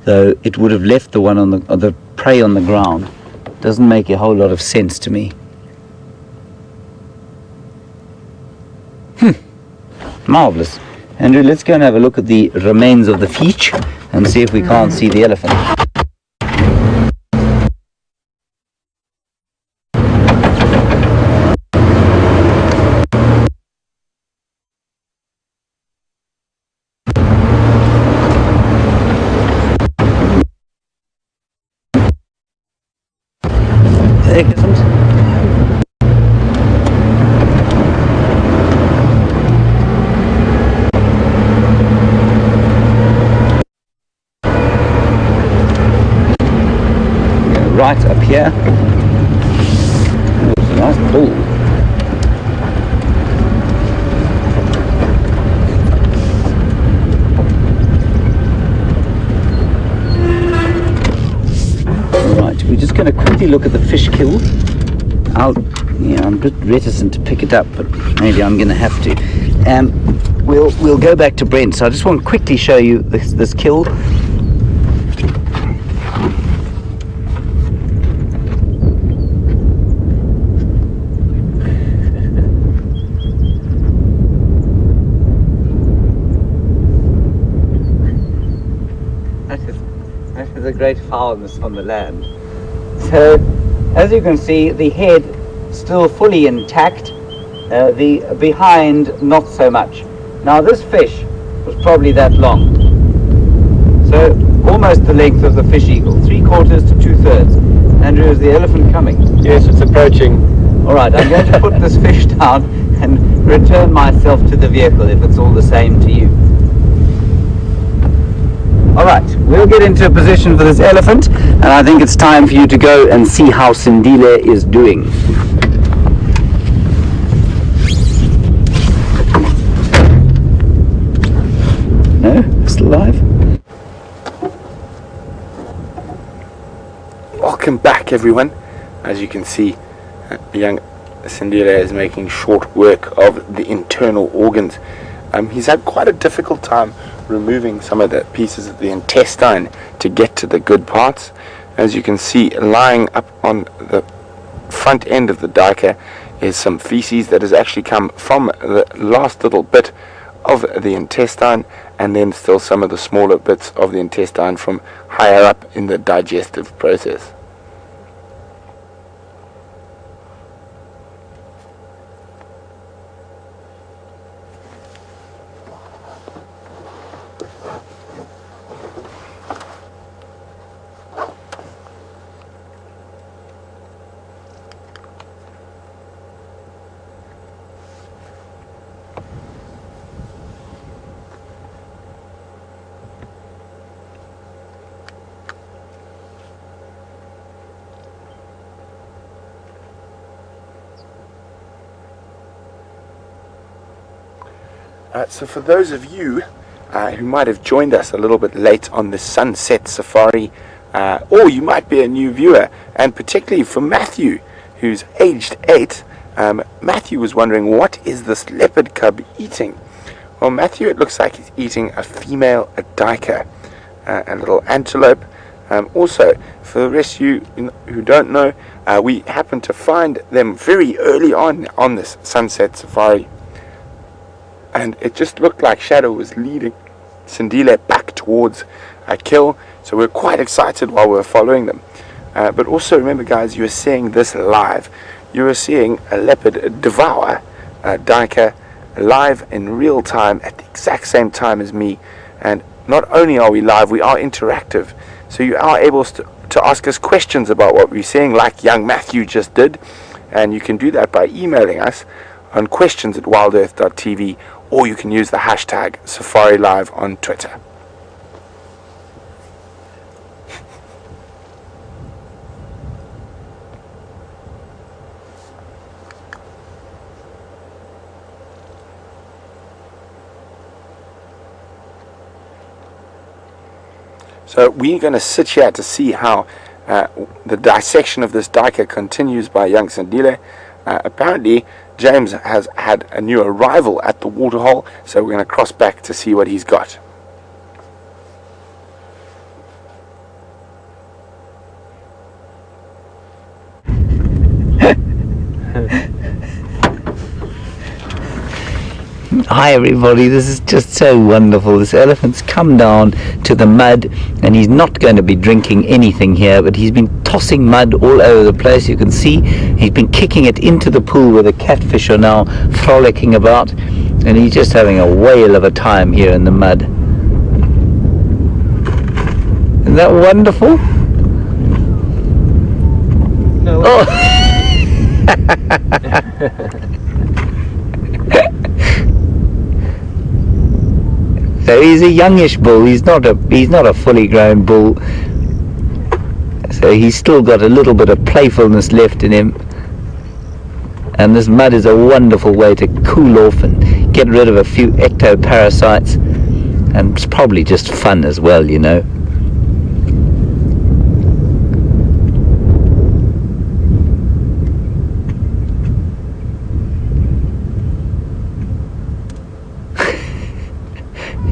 though, it would have left the one on the prey on the ground. Doesn't make a whole lot of sense to me. Marvelous. Andrew, let's go and have a look at the remains of the fish and see if we can't see the elephant. Excellent. Right up here. It's a nice bull. Right, we're just going to quickly look at the fish kill. I'm a bit reticent to pick it up, but maybe I'm going to have to. We'll go back to Brent. So I just want to quickly show you this kill. A great foulness on the land. So as you can see, the head still fully intact, the behind not so much. Now this fish was probably that long, so almost the length of the fish eagle, 3/4 to 2/3. Andrew, is the elephant coming? Yes, it's approaching. All right, I'm going to put this fish down and return myself to the vehicle if it's all the same to you. Alright, we'll get into a position for this elephant, and I think it's time for you to go and see how Sindile is doing. No? Still alive? Welcome back, everyone. As you can see, young Sindile is making short work of the internal organs. He's had quite a difficult time removing some of the pieces of the intestine to get to the good parts. As you can see, lying up on the front end of the duiker is some feces that has actually come from the last little bit of the intestine, and then still some of the smaller bits of the intestine from higher up in the digestive process. So for those of you who might have joined us a little bit late on the sunset safari, or you might be a new viewer, and particularly for Matthew, who's aged 8, Matthew was wondering, what is this leopard cub eating? Well, Matthew, it looks like he's eating a female duiker, a little antelope. Also, for the rest of you who don't know, we happened to find them very early on this sunset safari. And it just looked like Shadow was leading Sindile back towards a kill, so we're quite excited while we're following them. But also remember, guys, you're seeing this live. You are seeing a leopard devour a duiker live in real time at the exact same time as me. And not only are we live, we are interactive. So you are able to ask us questions about what we're seeing, like young Matthew just did. And you can do that by emailing us on questions@wildearth.tv, or you can use the hashtag SafariLive on Twitter. So we're going to sit here to see how the dissection of this duiker continues by young Sindile. Apparently James has had a new arrival at the waterhole, so we're going to cross back to see what he's got. Hi everybody, this is just so wonderful. This elephant's come down to the mud, and he's not going to be drinking anything here, but he's been tossing mud all over the place. You can see he's been kicking it into the pool where the catfish are now frolicking about, and he's just having a whale of a time here in the mud. Isn't that wonderful? No. Oh! So he's a youngish bull. He's not a fully grown bull. So he's still got a little bit of playfulness left in him. And this mud is a wonderful way to cool off and get rid of a few ectoparasites. And it's probably just fun as well, you know.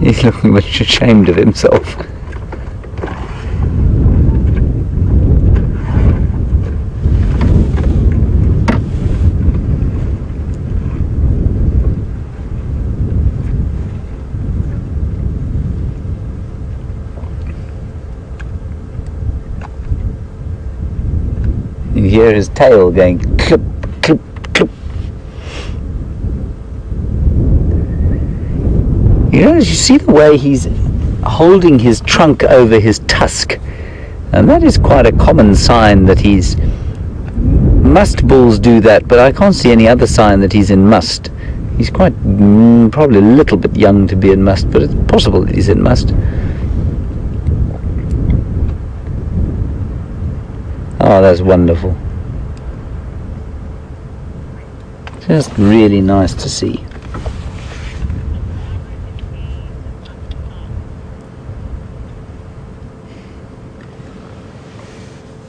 He's looking much ashamed of himself. You hear his tail going clip, clip, clip. You know, you see the way he's holding his trunk over his tusk, and that is quite a common sign that he's... Must bulls do that, but I can't see any other sign that he's in must. He's quite probably a little bit young to be in must, but it's possible that he's in must. Oh, that's wonderful. Just really nice to see.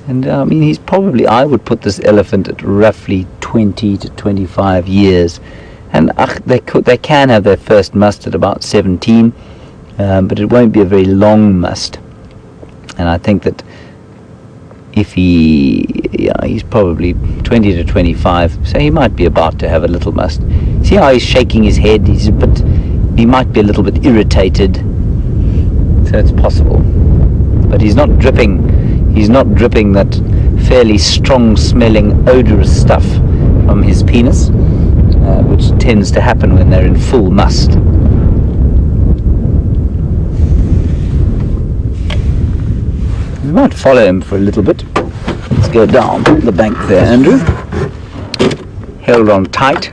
And I mean, he's probably, I would put this elephant at roughly 20 to 25 years. And they can have their first must at about 17, but it won't be a very long must. And I think that if he's probably 20 to 25, so he might be about to have a little must. See how he's shaking his head? He's a bit he might be a little bit irritated, so it's possible. But he's not dripping that fairly strong smelling odorous stuff from his penis, which tends to happen when they're in full must. We might follow him for a little bit. Let's go down the bank there, Andrew. Held on tight.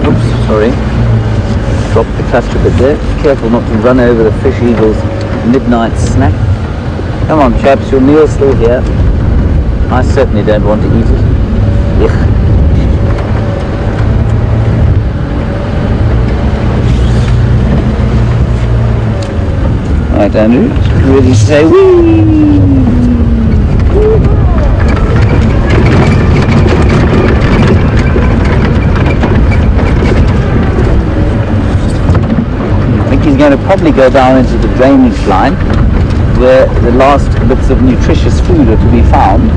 Oops, sorry. Dropped the clutch a bit there. Careful not to run over the fish eagle's midnight snack. Come on, chaps, your meal's still here. I certainly don't want to eat it. Yuck. Right, Andrew, ready to say whee! I think he's going to probably go down into the drainage line where the last bits of nutritious food are to be found.